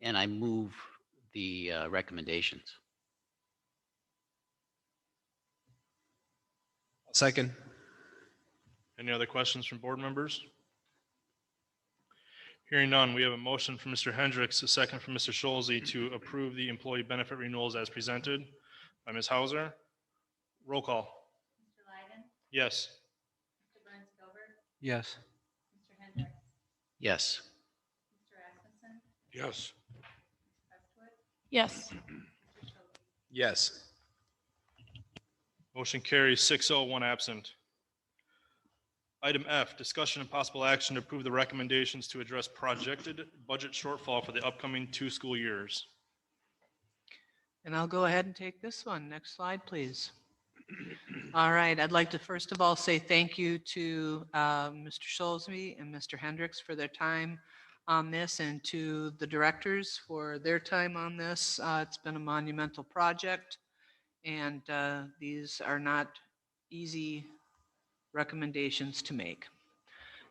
And I move the recommendations.
Second.
Any other questions from board members? Hearing none, we have a motion from Mr. Hendricks, a second from Mr. Scholze to approve the employee benefit renewals as presented by Ms. Hauser. Roll call.
Mr. Lyden,
Yes.
Mr. Burns Gilbert,
Yes.
Mr. Hendricks,
Yes.
Mr. Asmussen,
Yes.
Prestwood,
Yes.
Mr. Schulte.
Yes.
Motion carries 6-0, one absent. Item F, discussion and possible action to approve the recommendations to address projected budget shortfall for the upcoming 2 school years.
And I'll go ahead and take this one. Next slide, please. All right, I'd like to first of all say thank you to Mr. Scholze and Mr. Hendricks for their time on this, and to the directors for their time on this. It's been a monumental project, and these are not easy recommendations to make.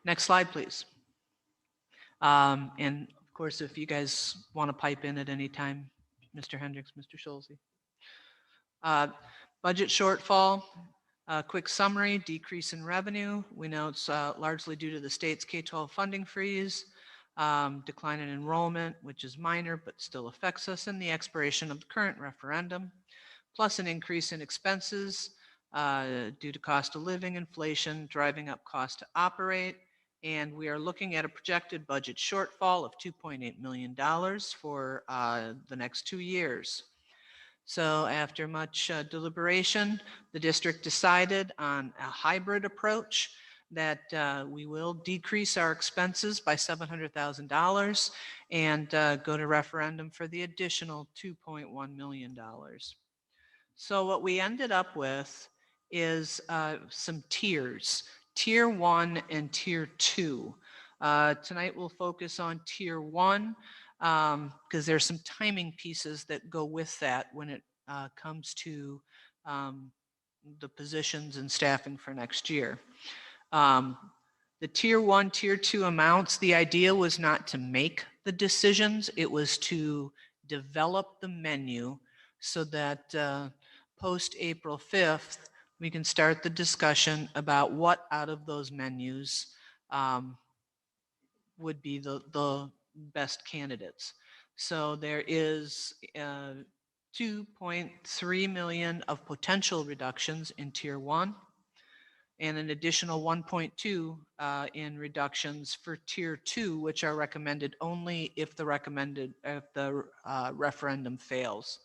Next slide, please. And of course, if you guys want to pipe in at any time, Mr. Hendricks, Mr. Scholze. Budget shortfall, quick summary: decrease in revenue. We know it's largely due to the state's K-12 funding freeze, decline in enrollment, which is minor but still affects us, and the expiration of the current referendum, plus an increase in expenses due to cost of living, inflation, driving up cost to operate. And we are looking at a projected budget shortfall of $2.8 million for the next 2 years. So after much deliberation, the district decided on a hybrid approach that we will decrease our expenses by $700,000 and go to referendum for the additional $2.1 million. So what we ended up with is some tiers, tier 1 and tier 2. Tonight we'll focus on tier 1 because there's some timing pieces that go with that when it comes to the positions and staffing for next year. The tier 1, tier 2 amounts, the idea was not to make the decisions, it was to develop the menu so that post April 5th, we can start the discussion about what out of those menus would be the best candidates. So there is 2.3 million of potential reductions in tier 1 and an additional 1.2 in reductions for tier 2, which are recommended only if the referendum fails.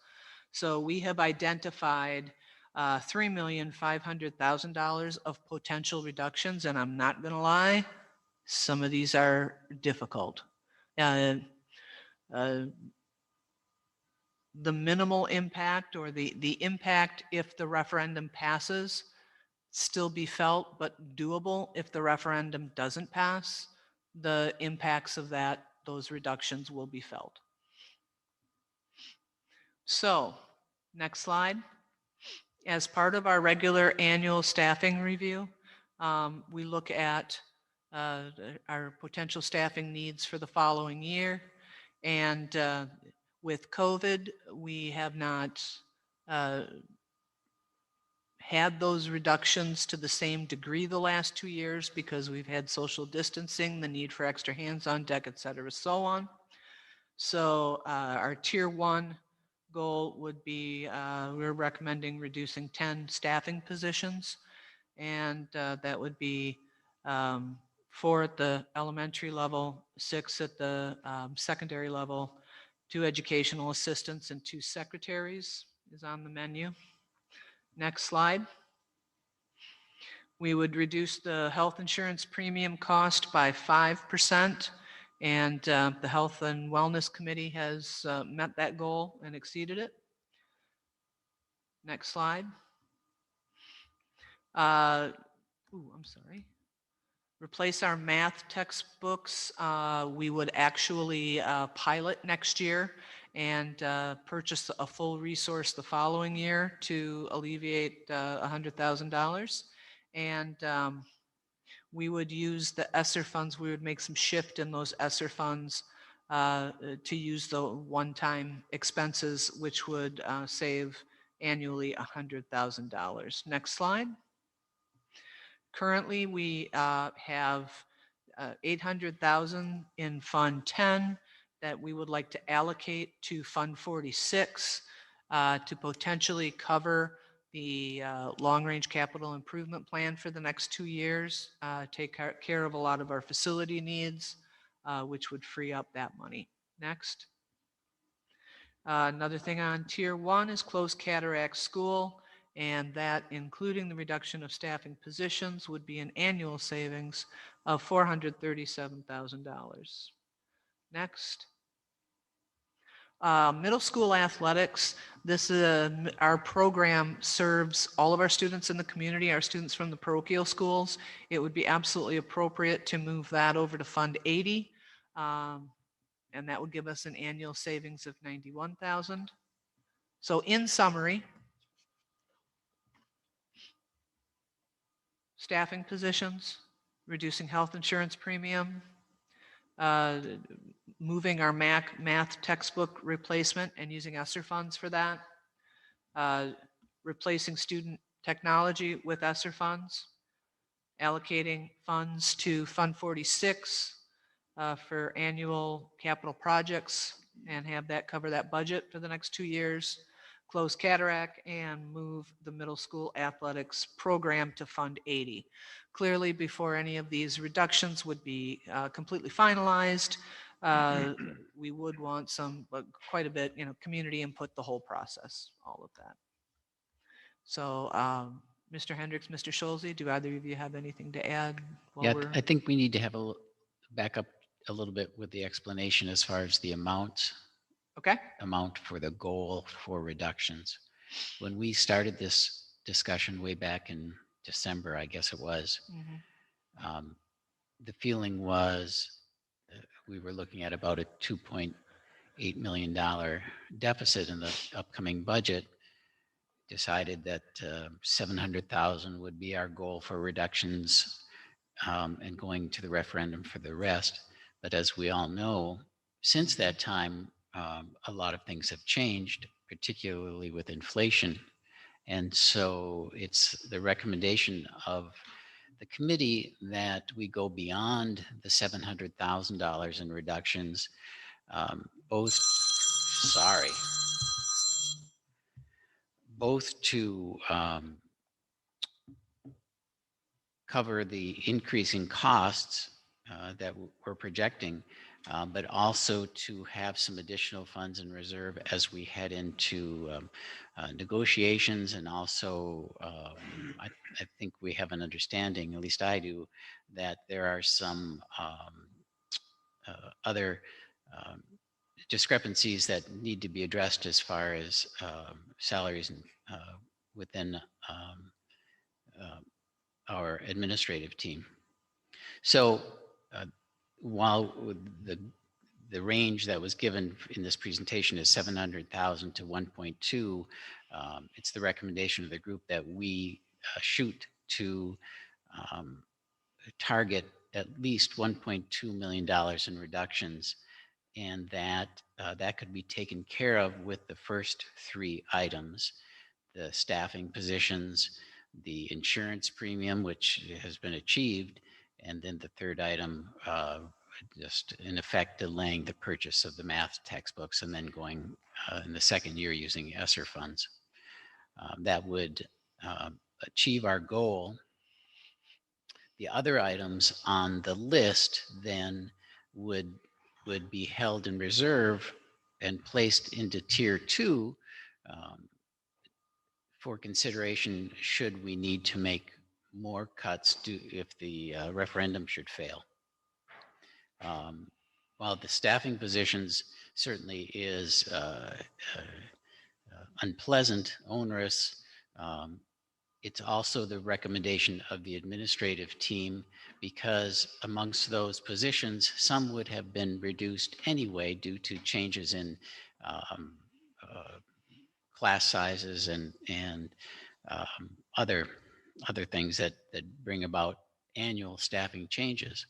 So we have identified $3,500,000 of potential reductions, and I'm not going to lie, some of these are difficult. The minimal impact, or the impact if the referendum passes, still be felt, but doable if the referendum doesn't pass. The impacts of those reductions will be felt. So, next slide. As part of our regular annual staffing review, we look at our potential staffing needs for the following year. And with COVID, we have not had those reductions to the same degree the last 2 years because we've had social distancing, the need for extra hands on deck, et cetera, so on. So our tier 1 goal would be, we're recommending reducing 10 staffing positions, and that would be 4 at the elementary level, 6 at the secondary level, 2 educational assistants, and 2 secretaries is on the menu. Next slide. We would reduce the health insurance premium cost by 5%, And the Health and Wellness Committee has met that goal and exceeded it. Next slide. I'm sorry. Replace our math textbooks. We would actually pilot next year and purchase a full resource the following year to alleviate $100,000. And we would use the ESSER funds. We would make some shift in those ESSER funds to use the one-time expenses, which would save annually $100,000. Next slide. Currently, we have 800,000 in Fund 10 that we would like to allocate to Fund 46 to potentially cover the long-range capital improvement plan for the next 2 years, take care of a lot of our facility needs, which would free up that money. Next. Another thing on Tier 1 is close cataract school, and that, including the reduction of staffing positions, would be an annual savings of $437,000. Next. Middle school athletics. This our program serves all of our students in the community, our students from the parochial schools. It would be absolutely appropriate to move that over to Fund 80, and that would give us an annual savings of $91,000. So in summary, staffing positions, reducing health insurance premium, moving our math textbook replacement and using ESSER funds for that, replacing student technology with ESSER funds, allocating funds to Fund 46 for annual capital projects and have that cover that budget for the next 2 years, close cataract, and move the middle school athletics program to Fund 80. Clearly, before any of these reductions would be completely finalized, we would want quite a bit, community input, the whole process, all of that. So, Mr. Hendricks, Mr. Schulze, do either of you have anything to add?
Yeah, I think we need to have back up a little bit with the explanation as far as the amount for the goal for reductions. When we started this discussion way back in December, I guess it was, the feeling was we were looking at about a $2.8 million deficit in the upcoming budget, decided that 700,000 would be our goal for reductions and going to the referendum for the rest. But as we all know, since that time, a lot of things have changed, particularly with inflation. And so it's the recommendation of the committee that we go beyond the $700,000 in reductions, both to cover the increasing costs that we're projecting, but also to have some additional funds in reserve as we head into negotiations. And also, I think we have an understanding, at least I do, that there are some other discrepancies that need to be addressed as far as salaries within our administrative team. So while the range that was given in this presentation is 700,000 to 1.2, it's the recommendation of the group that we shoot to target at least $1.2 million in reductions, and that could be taken care of with the first 3 items: the staffing positions, the insurance premium, which has been achieved, and then the third item, just in effect delaying the purchase of the math textbooks and then going in the second year using ESSER funds. That would achieve our goal. The other items on the list then would be held in reserve and placed into Tier 2 for consideration should we need to make more cuts if the referendum should fail. while the staffing positions certainly is unpleasant, onerous, it's also the recommendation of the administrative team because amongst those positions, some would have been reduced anyway due to changes in class sizes and other things that bring about annual staffing changes.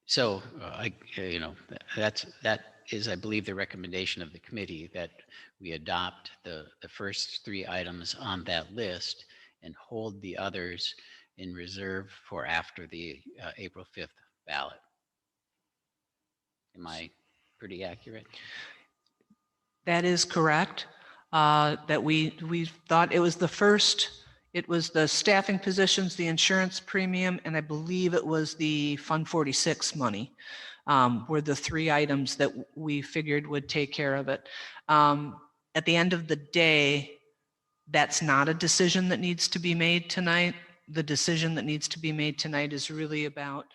So that is, I believe, the recommendation of the committee that we adopt the first three items on that list and hold the others in reserve for after the April 5th ballot. Am I pretty accurate?
That is correct. That we thought it was the first, it was the staffing positions, the insurance premium, and I believe it was the Fund 46 money were the three items that we figured would take care of it. At the end of the day, that's not a decision that needs to be made tonight. The decision that needs to be made tonight is really about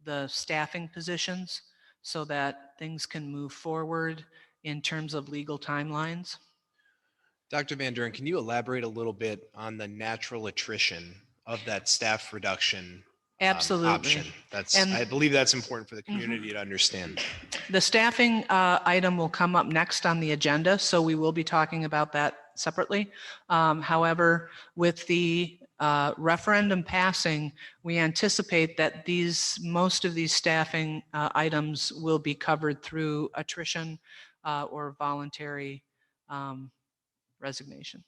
the staffing positions so that things can move forward in terms of legal timelines.
Dr. Van Duren, can you elaborate a little bit on the natural attrition of that staff reduction
Absolutely.
option? I believe that's important for the community to understand.
The staffing item will come up next on the agenda, so we will be talking about that separately. However, with the referendum passing, we anticipate that most of these staffing items will be covered through attrition or voluntary resignation.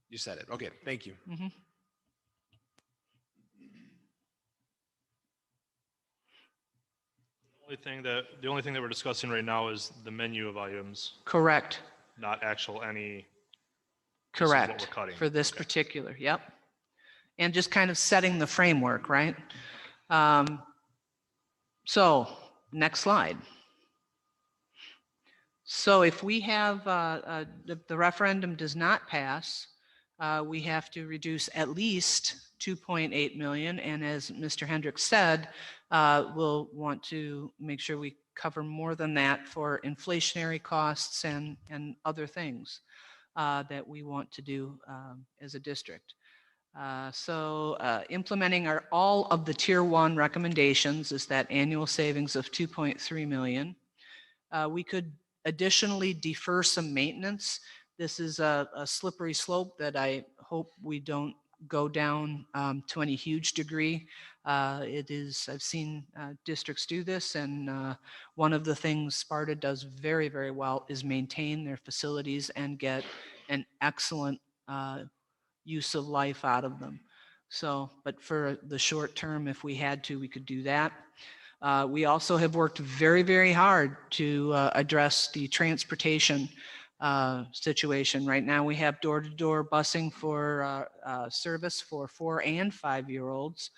You said it. Okay, thank you.
The only thing that we're discussing right now is the menu of items,
Correct.
not actual any. This is what
Correct.
we're cutting.
For this particular, yep. And just kind of setting the framework, right? So next slide. So if we have, the referendum does not pass, we have to reduce at least 2.8 million. And as Mr. Hendricks said, we'll want to make sure we cover more than that for inflationary costs and other things that we want to do as a district. Implementing all of the tier 1 recommendations is that annual savings of 2.3 million. We could additionally defer some maintenance. This is a slippery slope that I hope we don't go down to any huge degree. I've seen districts do this, and one of the things Sparta does very, very well is maintain their facilities and get an excellent use of life out of them. But for the short term, if we had to, we could do that. We also have worked very, very hard to address the transportation situation. Right now, we have door-to-door busing for service for 4 and 5-year-olds.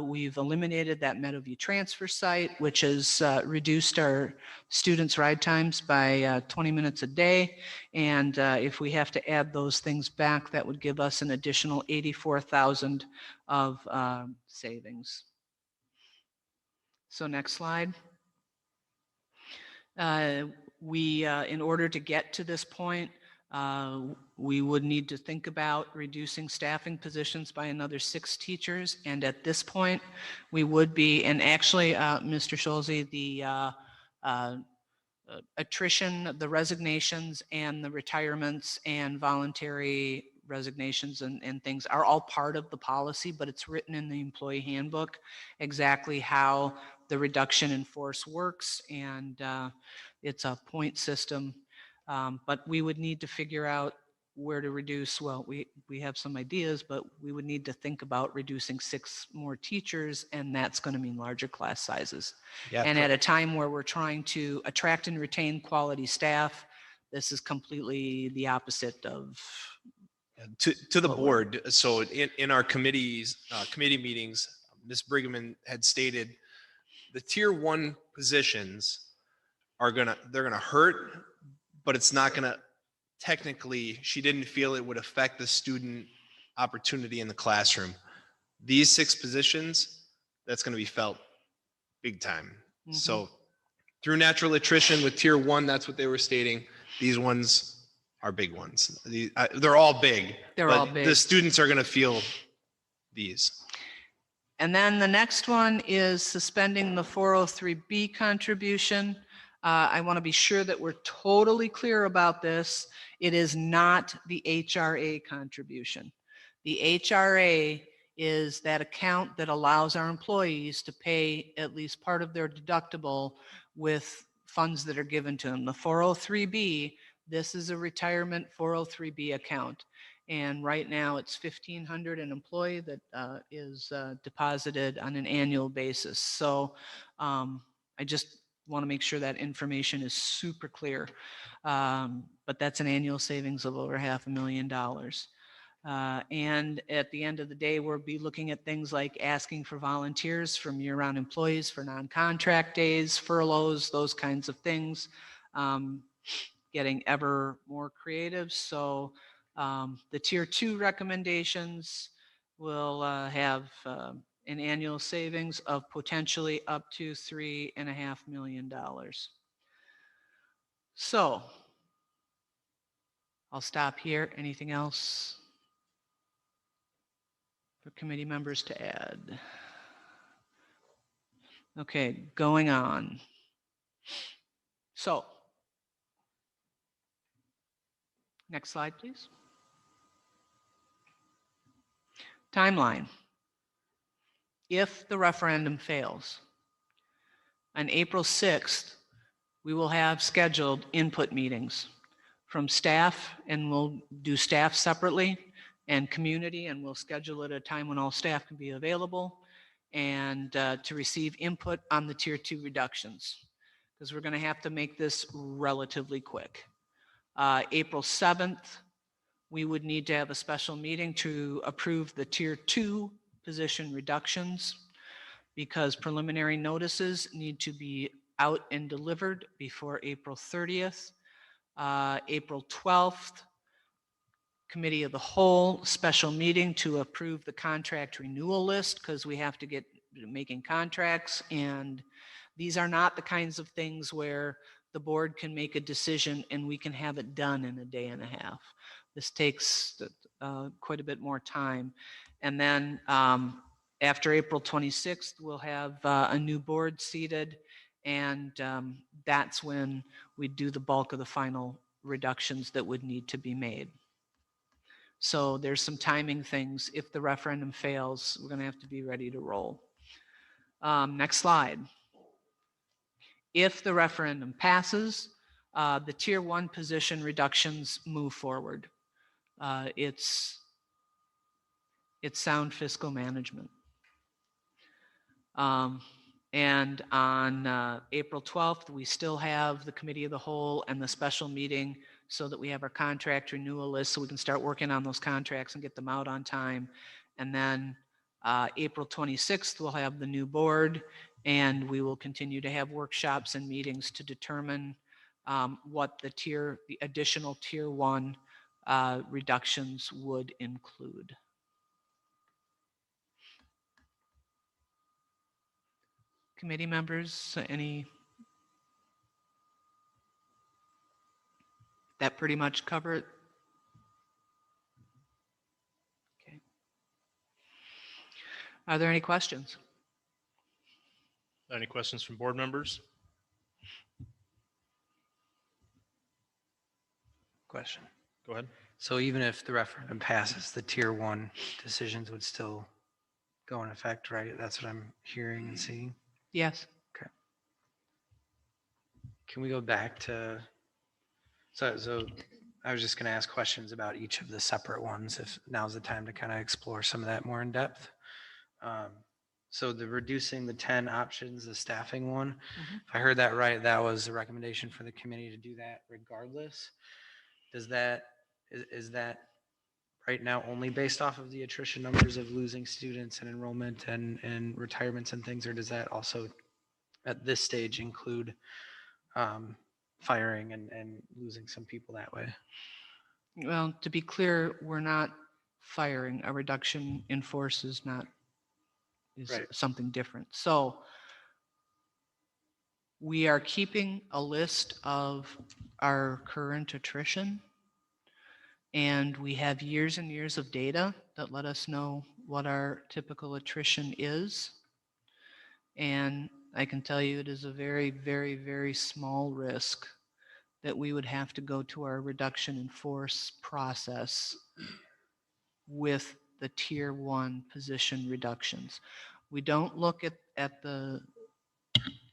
We've eliminated that Meadowview transfer site, which has reduced our students' ride times by 20 minutes a day. And if we have to add those things back, that would give us an additional 84,000 of savings. So next slide. In order to get to this point, we would need to think about reducing staffing positions by another 6 teachers. And at this point, we would be, and actually, Mr. Schulze, the attrition, the resignations and the retirements and voluntary resignations and things are all part of the policy, but it's written in the employee handbook exactly how the reduction in force works, and it's a point system. But we would need to figure out where to reduce. Well, we have some ideas, but we would need to think about reducing 6 more teachers, and that's going to mean larger class sizes.
Yeah,
and at a time where we're trying to attract and retain quality staff, this is completely the opposite of
to the board. So in our committee meetings, Ms. Brigham had stated the tier 1 positions they're gonna hurt, but it's not gonna, technically, she didn't feel it would affect the student opportunity in the classroom. these 6 positions, that's going to be felt big time. So through natural attrition with tier 1, that's what they were stating. These ones are big ones. They're all big.
They're
but
all big.
The students are going to feel these.
And then the next one is suspending the 403B contribution. I want to be sure that we're totally clear about this. It is not the HRA contribution. The HRA is that account that allows our employees to pay at least part of their deductible with funds that are given to them. The 403B, this is a retirement 403B account. And right now it's $1,500 an employee that is deposited on an annual basis. So I just want to make sure that information is super clear. But that's an annual savings of over $500,000. And at the end of the day, we'll be looking at things like asking for volunteers from year-round employees for non-contract days, furloughs, those kinds of things, getting ever more creative. So the tier 2 recommendations will have an annual savings of potentially up to $3.5 million. So I'll stop here. Anything else for committee members to add? Okay, going on. So, next slide, please. Timeline. If the referendum fails, on April 6th, we will have scheduled input meetings from staff, and we'll do staff separately, and community, and we'll schedule it at a time when all staff can be available, and to receive input on the tier 2 reductions, because we're going to have to make this relatively quick. April 7th, we would need to have a special meeting to approve the tier 2 position reductions, because preliminary notices need to be out and delivered before April 30th. April 12th, Committee of the Whole special meeting to approve the contract renewal list, because we have to get making contracts, and these are not the kinds of things where the board can make a decision and we can have it done in a day and a half. This takes quite a bit more time. And then after April 26th, we'll have a new board seated, and that's when we do the bulk of the final reductions that would need to be made. So there's some timing things. If the referendum fails, we're going to have to be ready to roll. Next slide. If the referendum passes, the tier 1 position reductions move forward. It's sound fiscal management. And on April 12th, we still have the Committee of the Whole and the special meeting so that we have our contract renewal list so we can start working on those contracts and get them out on time. And then April 26th, we'll have the new board, and we will continue to have workshops and meetings to determine what the additional tier 1 reductions would include. Committee members, that pretty much cover it? Okay. Are there any questions?
Any questions from board members?
Question.
Go ahead.
So even if the referendum passes, the tier 1 decisions would still go in effect, right? That's what I'm hearing and seeing.
Yes.
Okay. Can we go back to, so I was just going to ask questions about each of the separate ones, if now's the time to kind of explore some of that more in depth. So the reducing the 10 options, the staffing one, if I heard that right, that was a recommendation for the committee to do that regardless. Is that right now only based off of the attrition numbers of losing students and enrollment and retirements and things, or does that also at this stage include firing and losing some people that way?
Well, to be clear, we're not firing. A reduction in force is not is
Right.
something different. So we are keeping a list of our current attrition. And we have years and years of data that let us know what our typical attrition is. And I can tell you it is a very, very, very small risk that we would have to go to our reduction in force process with the tier 1 position reductions. We don't look at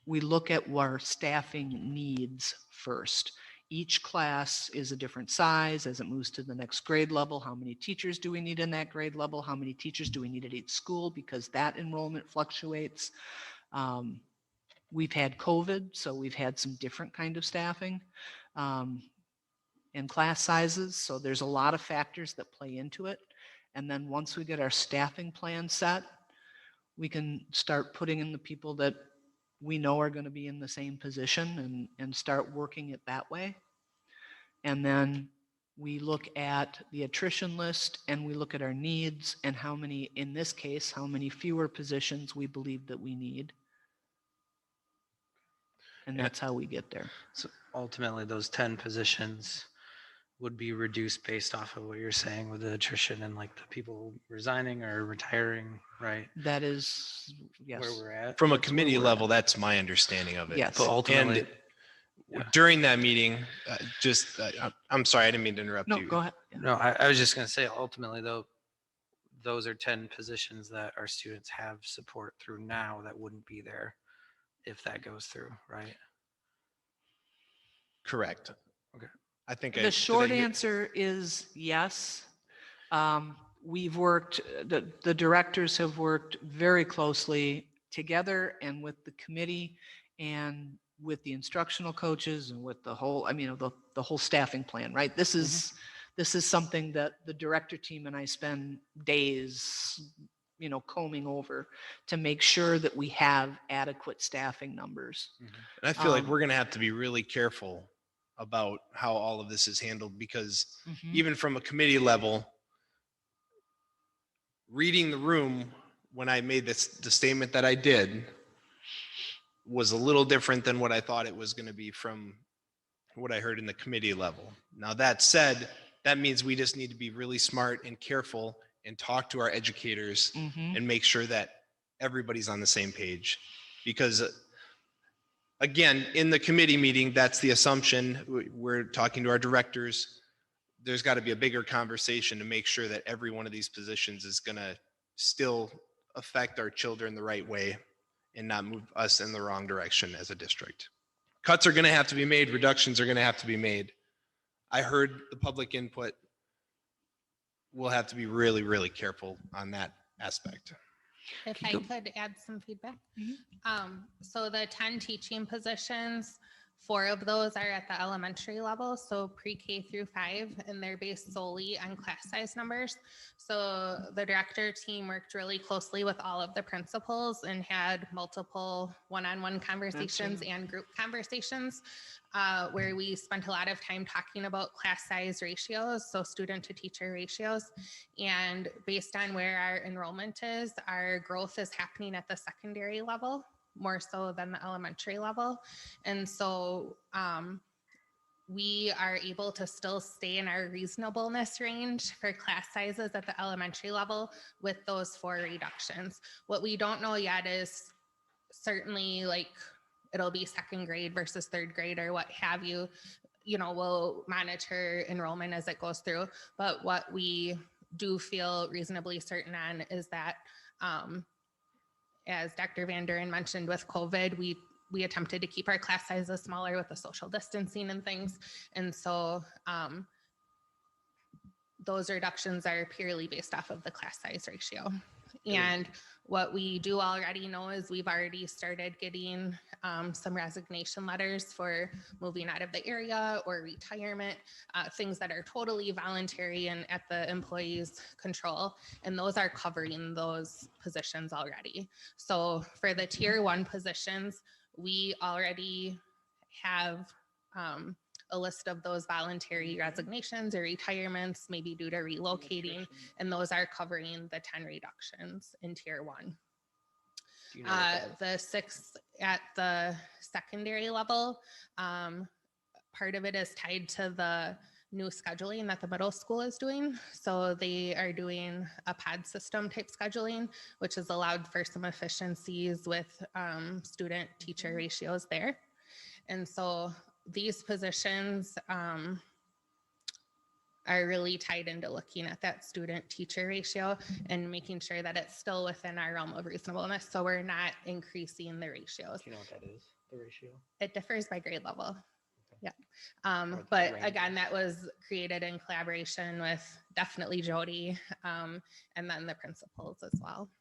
we look at what our staffing needs first. Each class is a different size as it moves to the next grade level. How many teachers do we need in that grade level? How many teachers do we need at each school? Because that enrollment fluctuates. We've had COVID, so we've had some different kind of staffing and class sizes. So there's a lot of factors that play into it. And then once we get our staffing plan set, we can start putting in the people that we know are going to be in the same position and start working it that way. And then we look at the attrition list and we look at our needs and how many, in this case, how many fewer positions we believe that we need. And that's how we get there.
So ultimately, those 10 positions would be reduced based off of what you're saying with the attrition and like the people resigning or retiring, right?
That is, yes.
Where we're at.
From a
That's where
committee
we're
level,
at.
that's my understanding of it.
Yes.
But ultimately,
And
yeah.
during that meeting, I'm sorry, I didn't mean to interrupt
No,
you.
go ahead.
No, I was just going to say, ultimately, though, those are 10 positions that our students have support through now that wouldn't be there if that goes through, right?
Correct.
Okay.
I think
The short answer is yes. We've worked, the directors have worked very closely together and with the committee and with the instructional coaches and with the whole, I mean, the whole staffing plan, right? This is something that the director team and I spend days, combing over to make sure that we have adequate staffing numbers.
And I feel like we're going to have to be really careful about how all of this is handled because even from a committee level, reading the room when I made the statement that I did was a little different than what I thought it was going to be from what I heard in the committee level. Now that said, that means we just need to be really smart and careful and talk to our educators and make sure that everybody's on the same page. Because again, in the committee meeting, that's the assumption. We're talking to our directors. There's got to be a bigger conversation to make sure that every one of these positions is going to still affect our children the right way and not move us in the wrong direction as a district. Cuts are going to have to be made. Reductions are going to have to be made. I heard the public input. We'll have to be really, really careful on that aspect.
If I could add some feedback. So the 10 teaching positions, 4 of those are at the elementary level, so pre-K through 5, and they're based solely on class size numbers. So the director team worked really closely with all of the principals and had multiple one-on-one conversations and group conversations where we spent a lot of time talking about class size ratios, so student to teacher ratios. And based on where our enrollment is, our growth is happening at the secondary level more so than the elementary level. And so we are able to still stay in our reasonableness range for class sizes at the elementary level with those 4 reductions. What we don't know yet is certainly like it'll be second grade versus third grade or what have you. We'll monitor enrollment as it goes through. But what we do feel reasonably certain on is that as Dr. Van Duren mentioned with COVID, we attempted to keep our class sizes smaller with the social distancing and things. And so those reductions are purely based off of the class size ratio. And what we do already know is we've already started getting some resignation letters for moving out of the area or retirement, things that are totally voluntary and at the employee's control. And those are covering those positions already. So for the tier 1 positions, we already have a list of those voluntary resignations or retirements, maybe due to relocating, and those are covering the 10 reductions in tier 1.
Do you know what that is?
The sixth at the secondary level, part of it is tied to the new scheduling that the middle school is doing. So they are doing a pod system type scheduling, which has allowed for some efficiencies with student teacher ratios there. And so these positions are really tied into looking at that student teacher ratio and making sure that it's still within our realm of reasonableness. So we're not increasing the ratios.
Do you know what that is, the ratio?
It differs by grade level. Yeah.
Or the
But
range.
again, that was created in collaboration with definitely Jody and then the principals as well.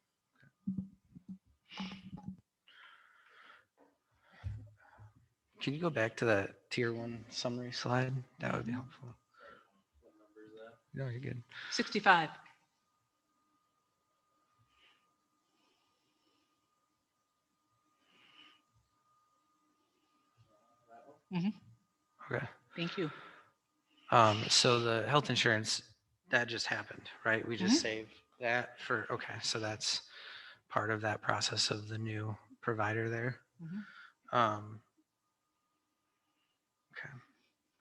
Can you go back to that tier 1 summary slide? That would be helpful. No, you're good.
65.
Okay.
Thank you.
So the health insurance, that just happened, right? We just saved that for, okay, so that's part of that process of the new provider there. Okay,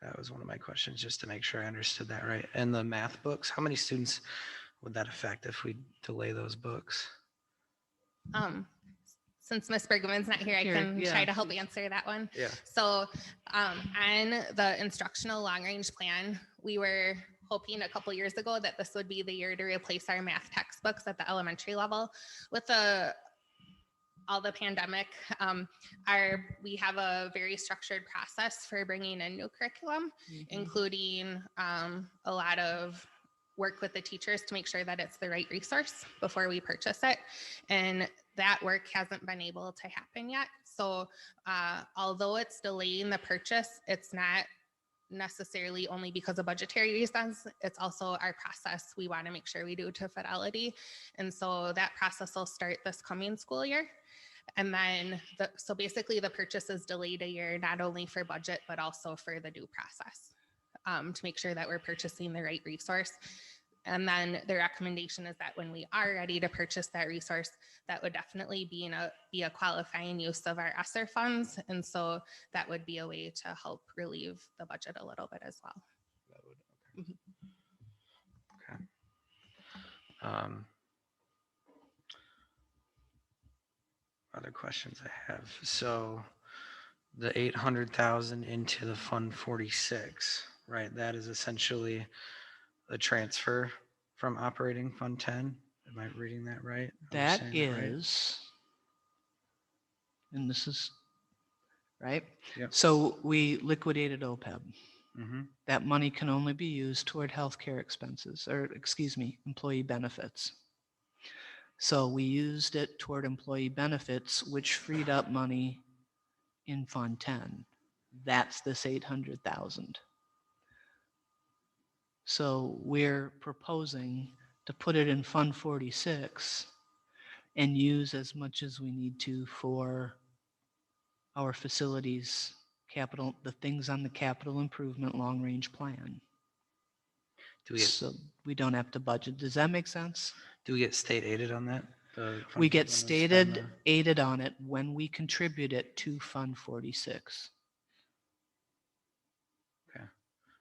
that was one of my questions, just to make sure I understood that right. And the math books, how many students would that affect if we delay those books?
Since Ms. Bergman's not here, I can try to help answer that one.
Yeah.
So on the instructional long-range plan, we were hoping a couple years ago that this would be the year to replace our math textbooks at the elementary level. With all the pandemic, we have a very structured process for bringing in new curriculum, including a lot of work with the teachers to make sure that it's the right resource before we purchase it. And that work hasn't been able to happen yet. So although it's delaying the purchase, it's not necessarily only because of budgetary reasons. It's also our process. We want to make sure we do to fidelity. And so that process will start this coming school year. And then, so basically the purchase is delayed a year, not only for budget, but also for the due process to make sure that we're purchasing the right resource. And then the recommendation is that when we are ready to purchase that resource, that would definitely be a qualifying use of our ESSER funds. And so that would be a way to help relieve the budget a little bit as well.
That would, okay. Other questions I have. So the 800,000 into the Fund 46, right? That is essentially a transfer from operating Fund 10. Am I reading that right?
That is, and this is, right?
Yep.
So we liquidated OPEB.
Mm-hmm.
That money can only be used toward healthcare expenses, or excuse me, employee benefits. So we used it toward employee benefits, which freed up money in Fund 10. That's this 800,000. So we're proposing to put it in Fund 46 and use as much as we need to for our facilities, capital, the things on the capital improvement long-range plan. So we don't have to budget. Does that make sense?
Do we get state aided on that?
We get stated aided on it when we contribute it to Fund 46.
Okay.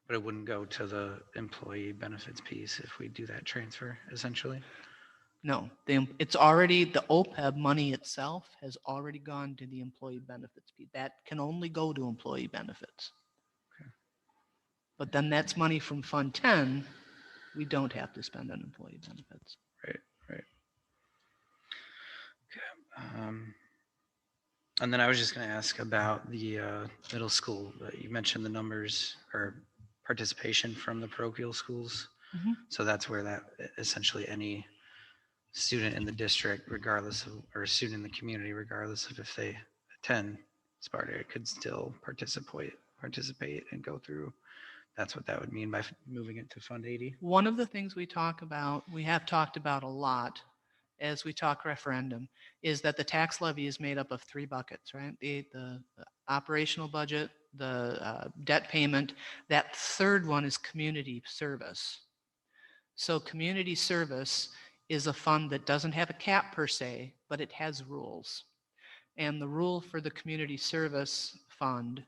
But it wouldn't go to the employee benefits piece if we do that transfer, essentially?
No, it's already, the OPEB money itself has already gone to the employee benefits piece. That can only go to employee benefits.
Okay.
But then that's money from Fund 10. We don't have to spend on employee benefits.
Right, right. Okay. And then I was just going to ask about the middle school. You mentioned the numbers or participation from the parochial schools.
Mhm.
So that's where that essentially any student in the district, regardless of, or student in the community, regardless of if they attend Sparta, could still participate and go through. That's what that would mean by moving it to Fund 80.
One of the things we have talked about a lot as we talk referendum, is that the tax levy is made up of three buckets, right? The operational budget, the debt payment. That third one is community service. So community service is a fund that doesn't have a cap per se, but it has rules. And the rule for the community service fund,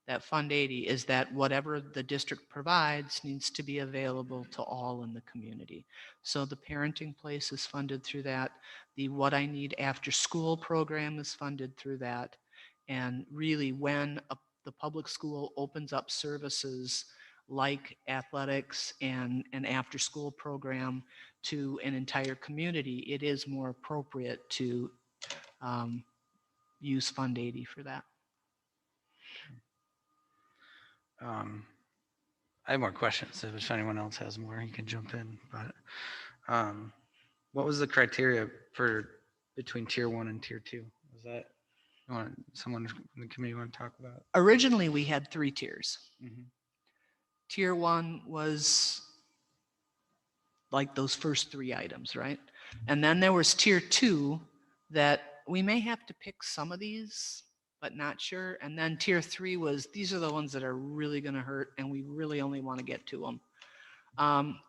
that Fund 80, is that whatever the district provides needs to be available to all in the community. So the parenting place is funded through that. The What I Need After School program is funded through that. And really, when the public school opens up services like athletics and an after-school program to an entire community, it is more appropriate to use Fund 80 for that.
I have more questions. If anyone else has more, you can jump in. But what was the criteria for between tier 1 and tier 2? Was that someone from the committee want to talk about?
Originally, we had 3 tiers.
Mhm.
Tier 1 was like those first 3 items, right? And then there was tier 2 that we may have to pick some of these, but not sure. And then tier 3 was, these are the ones that are really going to hurt and we really only want to get to them.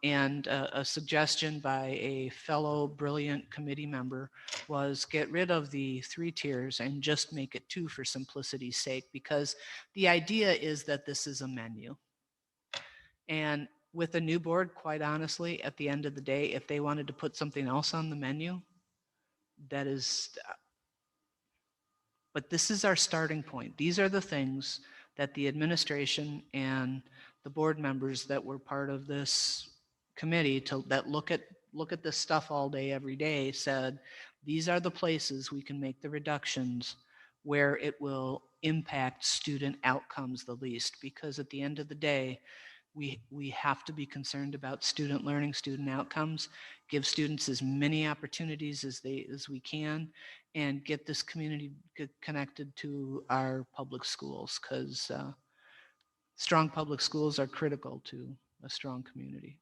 And a suggestion by a fellow brilliant committee member was get rid of the 3 tiers and just make it 2 for simplicity's sake, because the idea is that this is a menu. And with a new board, quite honestly, at the end of the day, if they wanted to put something else on the menu, that is, but this is our starting point. These are the things that the administration and the board members that were part of this committee that look at this stuff all day, every day, said, these are the places we can make the reductions where it will impact student outcomes the least. Because at the end of the day, we have to be concerned about student learning, student outcomes, give students as many opportunities as we can, and get this community connected to our public schools, because strong public schools are critical to a strong community.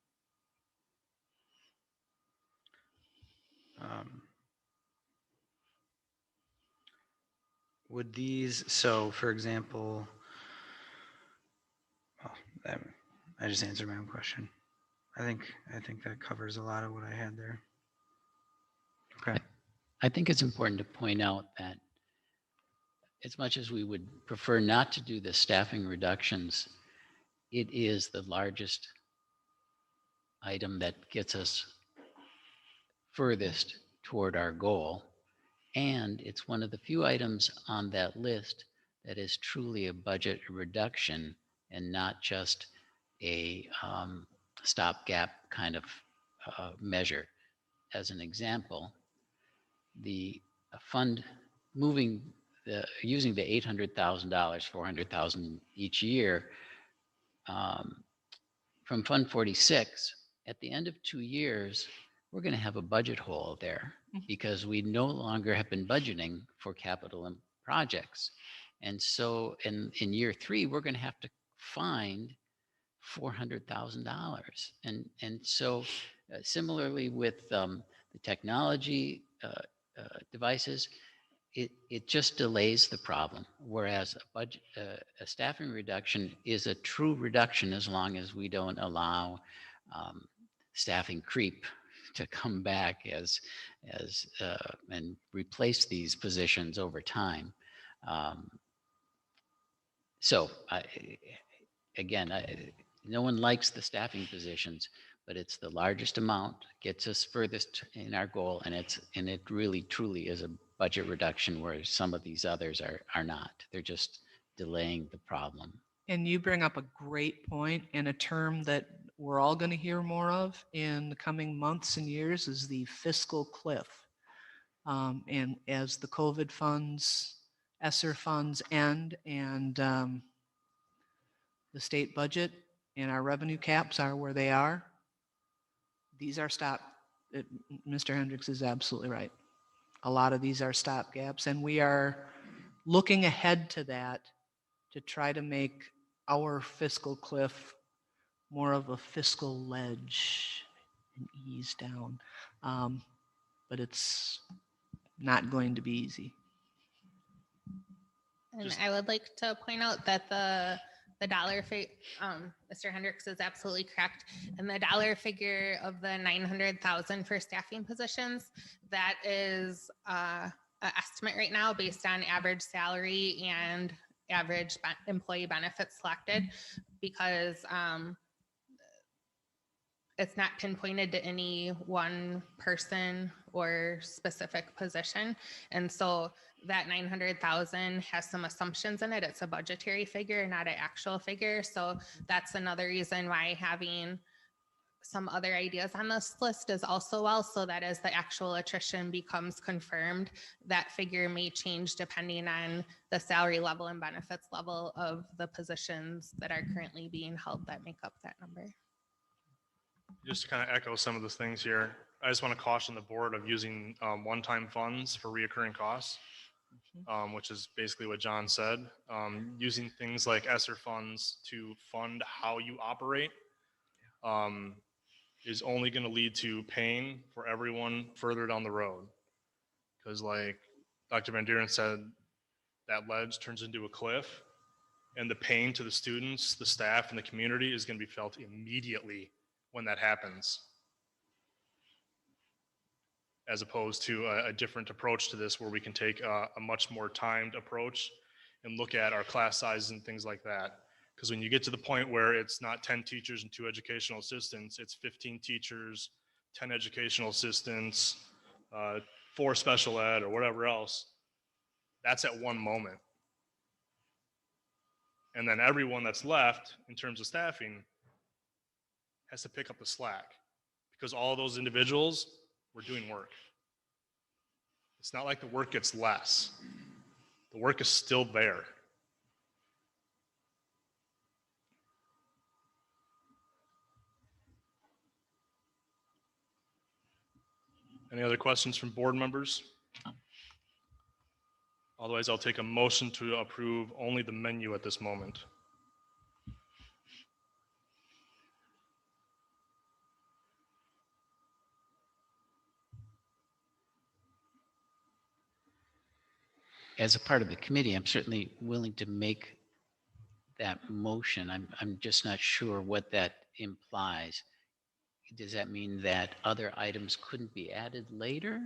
Would these, so for example, I just answered my own question. I think that covers a lot of what I had there. Okay.
I think it's important to point out that as much as we would prefer not to do the staffing reductions, it is the largest item that gets us furthest toward our goal. And it's one of the few items on that list that is truly a budget reduction and not just a stopgap kind of measure. As an example, the fund using the $800,000, $400,000 each year from Fund 46, at the end of 2 years, we're going to have a budget hole there because we no longer have been budgeting for capital and projects. And so in year 3, we're going to have to find $400,000. And so similarly with the technology devices, it just delays the problem. Whereas a staffing reduction is a true reduction as long as we don't allow staffing creep to come back and replace these positions over time. So no one likes the staffing positions, but it's the largest amount, gets us furthest in our goal, and it really truly is a budget reduction, where some of these others are not. They're just delaying the problem.
And you bring up a great point, and a term that we're all going to hear more of in the coming months and years is the fiscal cliff. And as the COVID funds, ESSER funds end, and the state budget and our revenue caps are where they are, these are Mr. Hendricks is absolutely right. A lot of these are stopgaps, and we are looking ahead to that to try to make our fiscal cliff more of a fiscal ledge and ease down. But it's not going to be easy.
And I would like to point out that the the Mr. Hendricks is absolutely correct. And the dollar figure of the 900,000 for staffing positions, that is an estimate right now based on average salary and average employee benefits selected, because it's not pinpointed to any one person or specific position. And so that 900,000 has some assumptions in it. It's a budgetary figure, not an actual figure. So that's another reason why having some other ideas on this list is also well, so that as the actual attrition becomes confirmed, that figure may change depending on the salary level and benefits level of the positions that are currently being held that make up that number.
Just to kind of echo some of the things here, I just want to caution the board of using one-time funds for reoccurring costs, which is basically what John said. Using things like ESSER funds to fund how you operate is only going to lead to pain for everyone further down the road. Because like Dr. Van Duren said, that ledge turns into a cliff, and the pain to the students, the staff, and the community is going to be felt immediately when that happens, as opposed to a different approach to this where we can take a much more timed approach and look at our class sizes and things like that. Because when you get to the point where it's not 10 teachers and 2 educational assistants, it's 15 teachers, 10 educational assistants, 4 special ed, or whatever else, that's at one moment. And then everyone that's left in terms of staffing has to pick up the slack, because all those individuals were doing work. It's not like the work gets less. The work is still there. Any other questions from board members? Otherwise, I'll take a motion to approve only the menu at this moment.
As a part of the committee, I'm certainly willing to make that motion. I'm just not sure what that implies. Does that mean that other items couldn't be added later?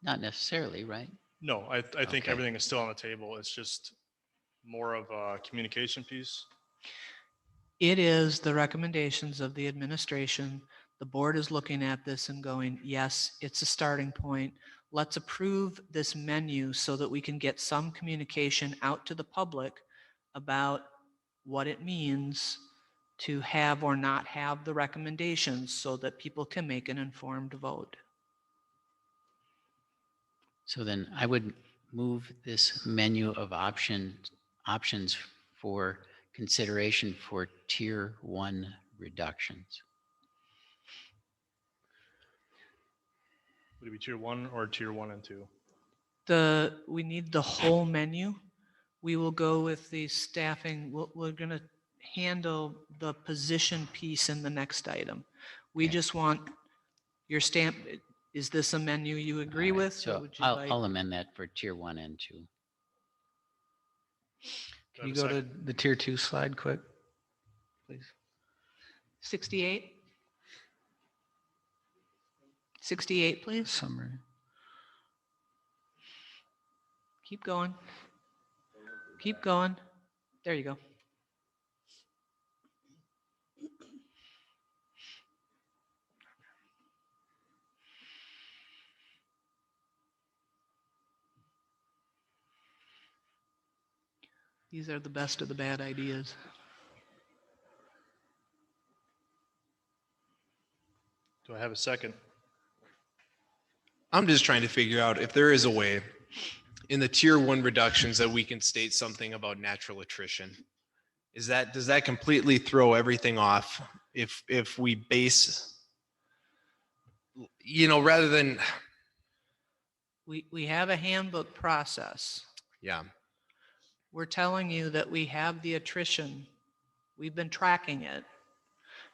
Not necessarily, right?
No, I think
Okay.
everything is still on the table. It's just more of a communication piece.
It is the recommendations of the administration. The board is looking at this and going, yes, it's a starting point. Let's approve this menu so that we can get some communication out to the public about what it means to have or not have the recommendations so that people can make an informed vote.
So then I would move this menu of options for consideration for tier 1 reductions.
Would it be tier 1 or tier 1 and 2?
We need the whole menu. We will go with the staffing. We're going to handle the position piece in the next item. We just want your stamp. Is this a menu you agree with? or
So
would you like-
I'll amend that for tier 1 and 2.
Can you go to the tier 2 slide quick, please?
68? 68, please.
Summary.
Keep going. Keep going. There you go. These are the best of the bad ideas.
Do I have a second?
I'm just trying to figure out if there is a way in the tier 1 reductions that we can state something about natural attrition. Does that completely throw everything off if we base, rather than.
We have a handbook process.
Yeah.
We're telling you that we have the attrition. We've been tracking it.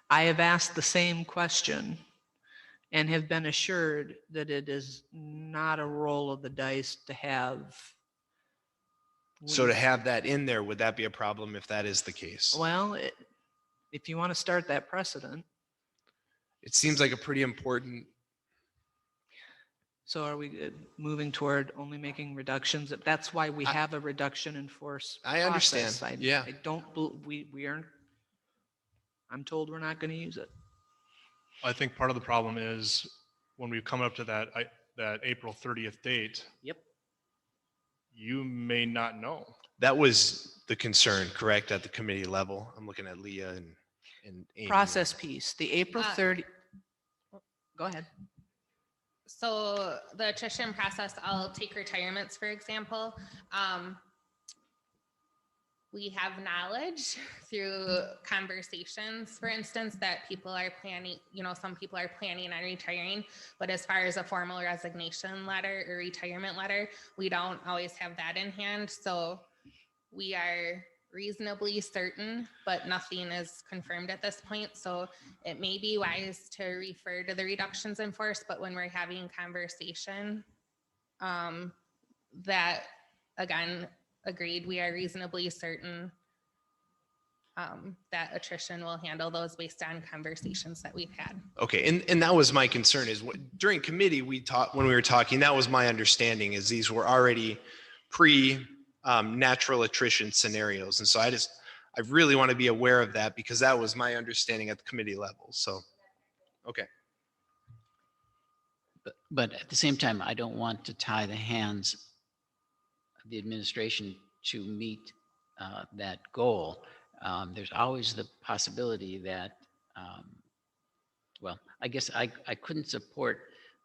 I have asked the same question and have been assured that it is not a roll of the dice to have
So to have that in there, would that be a problem if that is the case?
Well, if you want to start that precedent,
It seems like a pretty important,
so are we moving toward only making reductions? That's why we have a reduction in force.
I understand.
process.
Yeah.
I don't, we aren't, I'm told we're not going to use it.
I think part of the problem is when we come up to that April 30th date,
Yep.
you may not know.
that was the concern, correct, at the committee level? I'm looking at Leah and Amy.
Process piece, the April
Uh,
30, go ahead.
So the attrition process, I'll take retirements, for example. We have knowledge through conversations, for instance, that people are planning, some people are planning on retiring, but as far as a formal resignation letter or retirement letter, we don't always have that in hand. So we are reasonably certain, but nothing is confirmed at this point. So it may be wise to refer to the reductions in force, but when we're having conversation, that again, agreed, we are reasonably certain that attrition will handle those based on conversations that we've had.
Okay, and that was my concern is during committee, when we were talking, that was my understanding is these were already natural attrition scenarios. And so I really want to be aware of that because that was my understanding at the committee level. So, okay.
But at the same time, I don't want to tie the hands of the administration to meet that goal. There's always the possibility that, well, I guess I couldn't support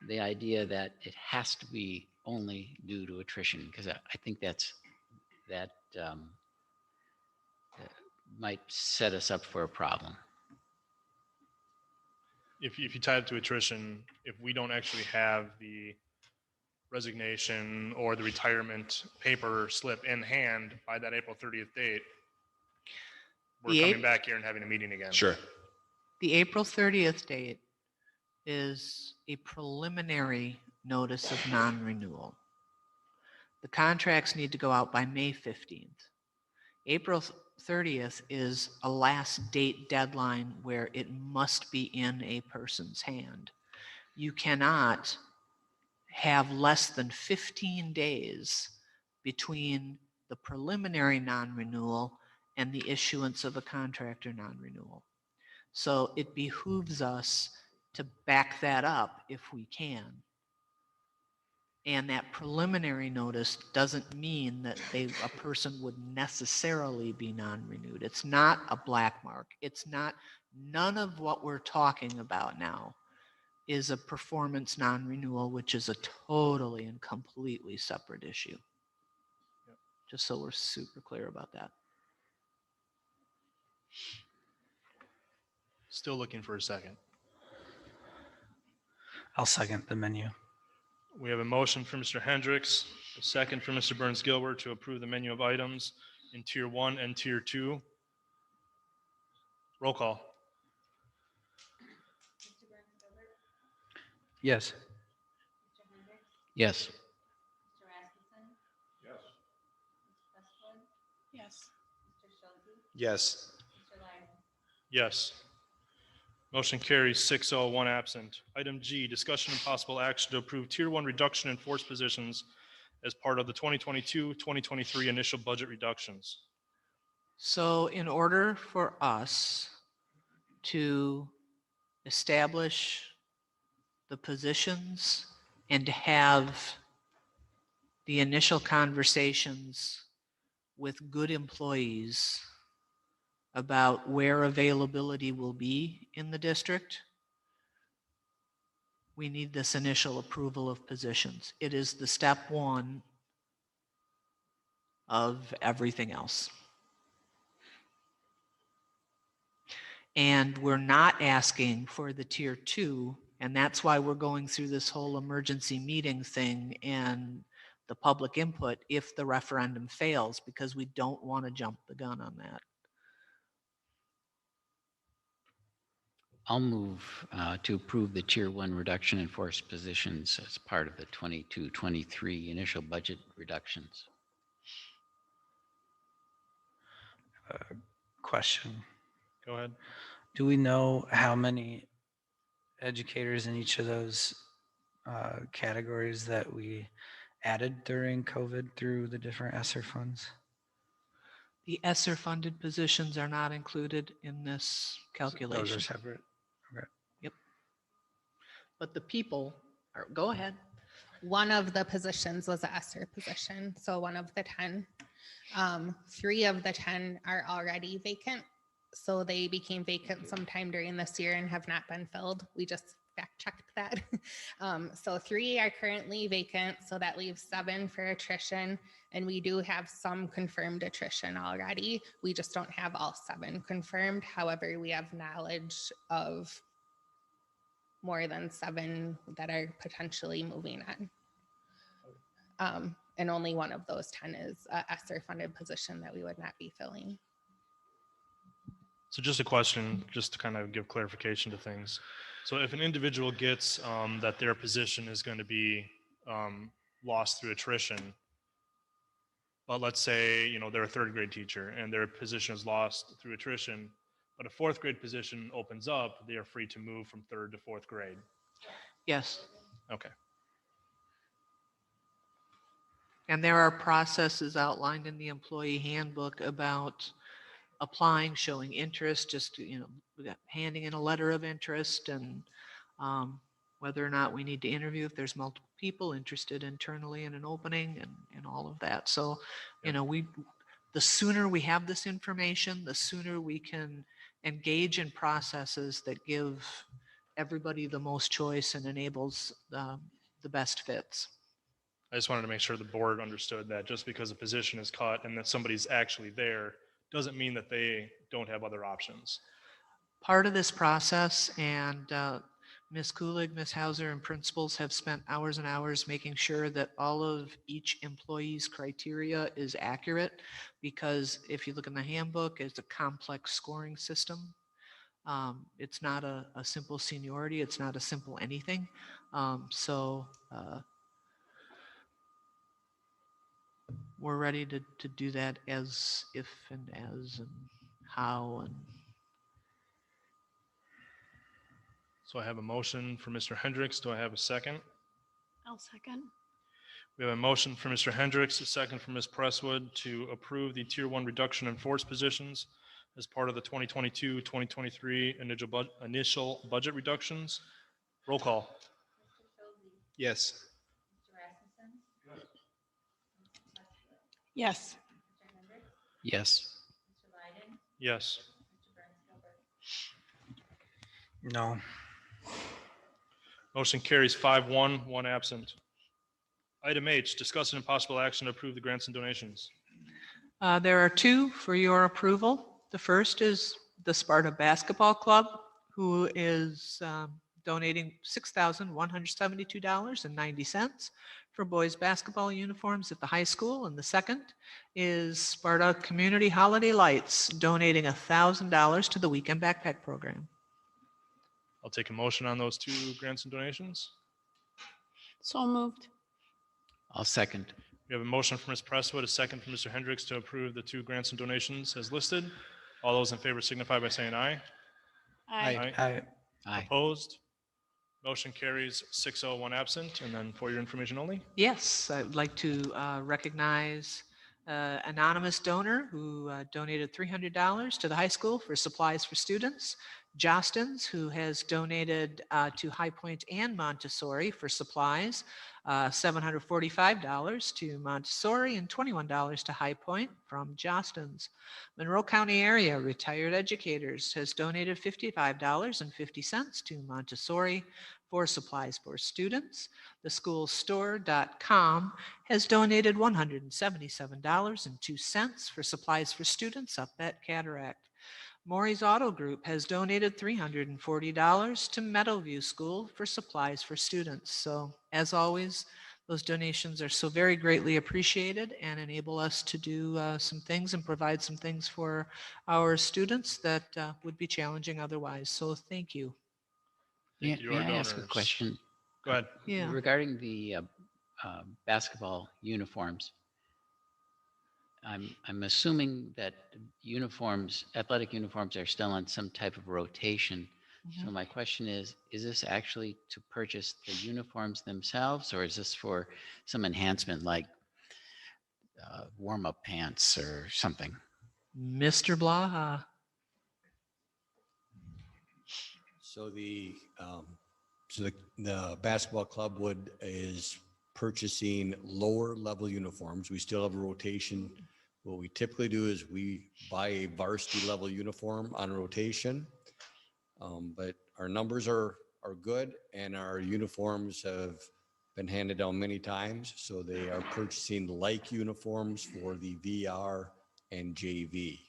the idea that it has to be only due to attrition because I think that might set us up for a problem.
If you tie it to attrition, if we don't actually have the resignation or the retirement paper slip in hand by that April 30th date, we're coming back here and having a meeting again.
Sure.
The April 30th date is a preliminary notice of non-renewal. The contracts need to go out by May 15th. April 30th is a last date deadline where it must be in a person's hand. You cannot have less than 15 days between the preliminary non-renewal and the issuance of a contract or non-renewal. So it behooves us to back that up if we can. And that preliminary notice doesn't mean that a person would necessarily be non-renewed. It's not a black mark. It's not, none of what we're talking about now is a performance non-renewal, which is a totally and completely separate issue.
Yep.
Just so we're super clear about that.
Still looking for a second.
I'll second the menu.
We have a motion for Mr. Hendricks, a second for Mr. Burns Gilbert to approve the menu of items in Tier 1 and Tier 2. Roll call.
Yes.
Yes.
Mr. Rasmussen?
Yes.
Ms. Presswood?
Yes.
Mr. Schulte?
Yes.
Mr. Lyons?
Yes. Motion carries 6-0, 1 absent. Item G, discussion and possible action to approve Tier 1 reduction in force positions as part of the 2022-2023 initial budget reductions.
So in order for us to establish the positions and to have the initial conversations with good employees about where availability will be in the district, we need this initial approval of positions. It is the step one of everything else. And we're not asking for the Tier 2, and that's why we're going through this whole emergency meeting thing and the public input if the referendum fails, because we don't want to jump the gun on that.
I'll move to approve the Tier 1 reduction in force positions as part of the 22-23 initial budget reductions.
question.
Go ahead.
Do we know how many educators in each of those categories that we added during COVID through the different ESSER funds?
The ESSER funded positions are not included in this calculation.
Those are separate. Okay.
Yep. But the people are, go ahead.
One of the positions was a ESSER position, so one of the 10. 3 of the 10 are already vacant, so they became vacant sometime during this year and have not been filled. We just fact checked that. So 3 are currently vacant, so that leaves 7 for attrition, and we do have some confirmed attrition already. We just don't have all 7 confirmed. However, we have knowledge of more than 7 that are potentially moving on. And only one of those 10 is a ESSER funded position that we would not be filling.
So just a question, just to kind of give clarification to things. So if an individual gets that their position is going to be lost through attrition, but let's say, you know, they're a 3rd grade teacher and their position is lost through attrition, but a 4th grade position opens up, they are free to move from 3rd to 4th grade.
Yes.
Okay.
And there are processes outlined in the employee handbook about applying, showing interest, just, you know, handing in a letter of interest, and whether or not we need to interview if there's multiple people interested internally in an opening, and all of that. So, you know, the sooner we have this information, the sooner we can engage in processes that give everybody the most choice and enables the best fits.
I just wanted to make sure the board understood that just because a position is cut and that somebody's actually there doesn't mean that they don't have other options.
Part of this process, and Ms. Kulig, Ms. Hauser, and principals have spent hours and hours making sure that all of each employee's criteria is accurate, because if you look in the handbook, it's a complex scoring system. It's not a simple seniority. It's not a simple anything. We're ready to do that as, if, and as, and how, and
So I have a motion for Mr. Hendricks. Do I have a second?
I'll second.
We have a motion for Mr. Hendricks, a second from Ms. Presswood to approve the Tier 1 reduction in force positions as part of the 2022-2023 initial budget reductions. Roll call.
Mr. Schulte,
Yes.
Mr. Rasmussen, Mrs. Presswood,
Yes.
Mr. Hendricks,
Yes.
Mr. Lyden,
Yes.
Mr. Burns Gilbert.
No.
Motion carries 5-1, 1 absent. Item H, discussion and possible action to approve the grants and donations.
there are 2 for your approval. The first is the Sparta Basketball Club, who is donating $6,172.90 for boys basketball uniforms at the high school. And the second is Sparta Community Holiday Lights, donating $1,000 to the Weekend Backpack Program.
I'll take a motion on those 2 grants and donations.
So moved.
I'll second.
We have a motion from Ms. Presswood, a second from Mr. Hendricks to approve the 2 grants and donations as listed. All those in favor signify by saying aye.
Aye.
Aye.
Aye.
Opposed? Motion carries 6-0, 1 absent. And then for your information only.
Yes, I would like to recognize anonymous donor who donated $300 to the high school for supplies for students. Jostens, who has donated to High Point and Montessori for supplies, $745 to Montessori and $21 to High Point from Jostens. Monroe County area retired educators has donated $55.50 to Montessori for supplies for students. The schoolstore.com has donated $177.02 for supplies for students up at Cataract. Maury's Auto Group has donated $340 to Meadowview School for supplies for students. So as always, those donations are so very greatly appreciated and enable us to do some things and provide some things for our students that would be challenging otherwise. So thank you.
May
Thank you,
may
our
I ask a
donors.
question?
Go ahead.
Yeah.
Regarding the basketball uniforms, I'm assuming that uniforms, athletic uniforms are still on some type of rotation. So my question is this actually to purchase the uniforms themselves, or is this for some enhancement like warm-up pants or something?
Mr. Blaha.
So the basketball club is purchasing lower level uniforms. We still have a rotation. What we typically do is we buy a varsity level uniform on rotation. But our numbers are good and our uniforms have been handed down many times. So they are purchasing like uniforms for the VR and JV.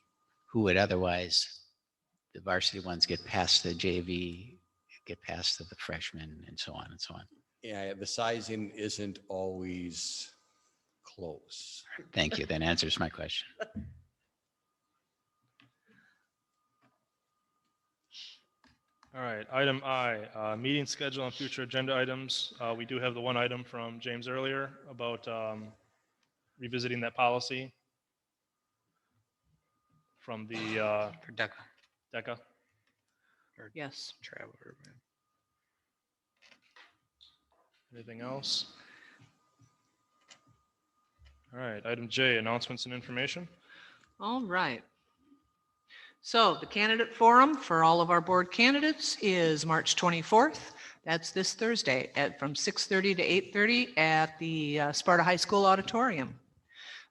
Who would otherwise, the varsity ones get past the JV, get past to the freshmen and so on and so on.
Yeah, the sizing isn't always close.
Thank you. That answers my question.
All right, item I, meeting schedule and future agenda items. We do have the one item from James earlier about revisiting that policy from the
For DECA.
DECA.
Yes.
Travel.
Anything else? All right, item J, announcements and information.
All right. So the candidate forum for all of our board candidates is March 24th. That's this Thursday from 6:30 to 8:30 at the Sparta High School auditorium.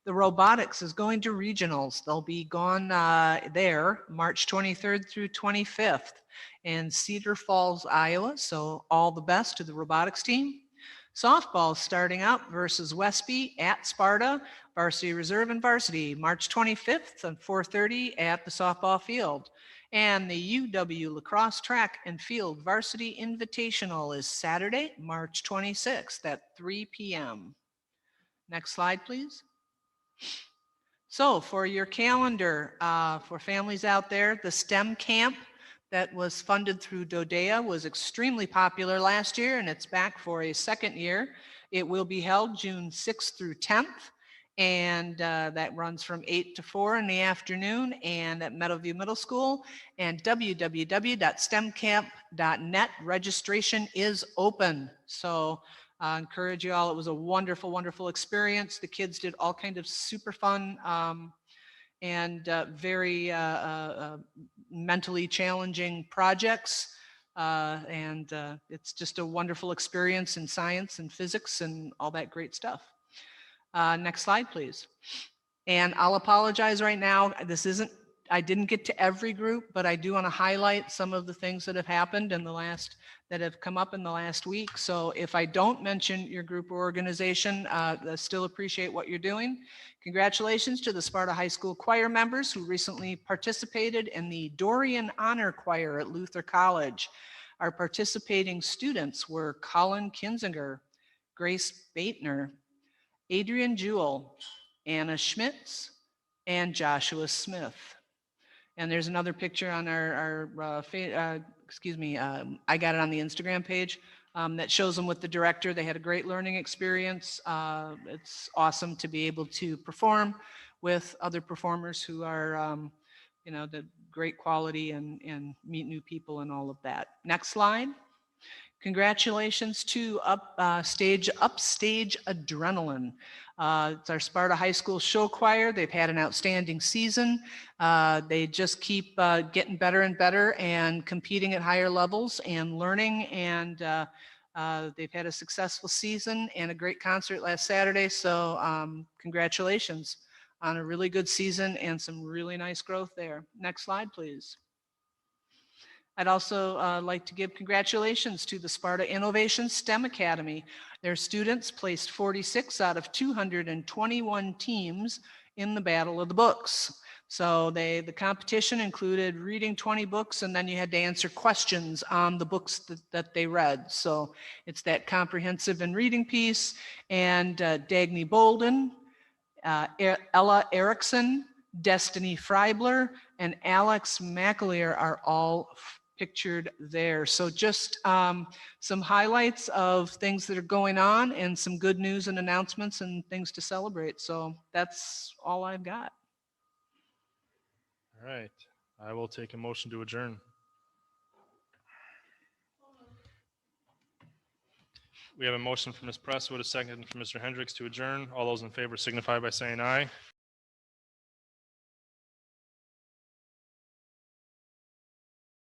The robotics is going to regionals. They'll be gone there March 23rd through 25th in Cedar Falls, Iowa. So all the best to the robotics team. Softball starting out versus Westby at Sparta, varsity reserve and varsity, March 25th at 4:30 at the softball field. And the UW lacrosse track and field varsity invitational is Saturday, March 26th at 3 p.m. Next slide, please. So for your calendar, for families out there, the STEM camp that was funded through DODEA was extremely popular last year, and it's back for a second year. It will be held June 6th through 10th, and that runs from 8 to 4 in the afternoon and at Meadowview Middle School, and www.stemcamp.net. Registration is open. So I encourage you all. It was a wonderful, wonderful experience. The kids did all kinds of super fun and very mentally challenging projects. And it's just a wonderful experience in science and physics and all that great stuff. Next slide, please. And I'll apologize right now. I didn't get to every group, but I do want to highlight some of the things that have happened that have come up in the last week. So if I don't mention your group or organization, I still appreciate what you're doing. Congratulations to the Sparta High School choir members who recently participated in the Dorian Honor Choir at Luther College. Our participating students were Colin Kinzinger, Grace Baitner, Adrian Jewell, Anna Schmitz, and Joshua Smith. And there's another picture on I got it on the Instagram page that shows them with the director. They had a great learning experience. It's awesome to be able to perform with other performers who are, the great quality and meet new people and all of that. Next slide. Congratulations to Upstage Adrenaline. It's our Sparta High School show choir. They've had an outstanding season. They just keep getting better and better and competing at higher levels and learning. And they've had a successful season and a great concert last Saturday. So congratulations on a really good season and some really nice growth there. Next slide, please. I'd also like to give congratulations to the Sparta Innovation STEM Academy. Their students placed 46 out of 221 teams in the Battle of the Books. So the competition included reading 20 books, and then you had to answer questions on the books that they read. So it's that comprehensive and reading piece. And Dagny Bolden, Ella Erickson, Destiny Freibler, and Alex McAleer are all pictured there. So just some highlights of things that are going on and some good news and announcements and things to celebrate. So that's all I've got.
All right. I will take a motion to adjourn. We have a motion from Ms. Presswood, a second from Mr. Hendricks to adjourn. All those in favor signify by saying aye.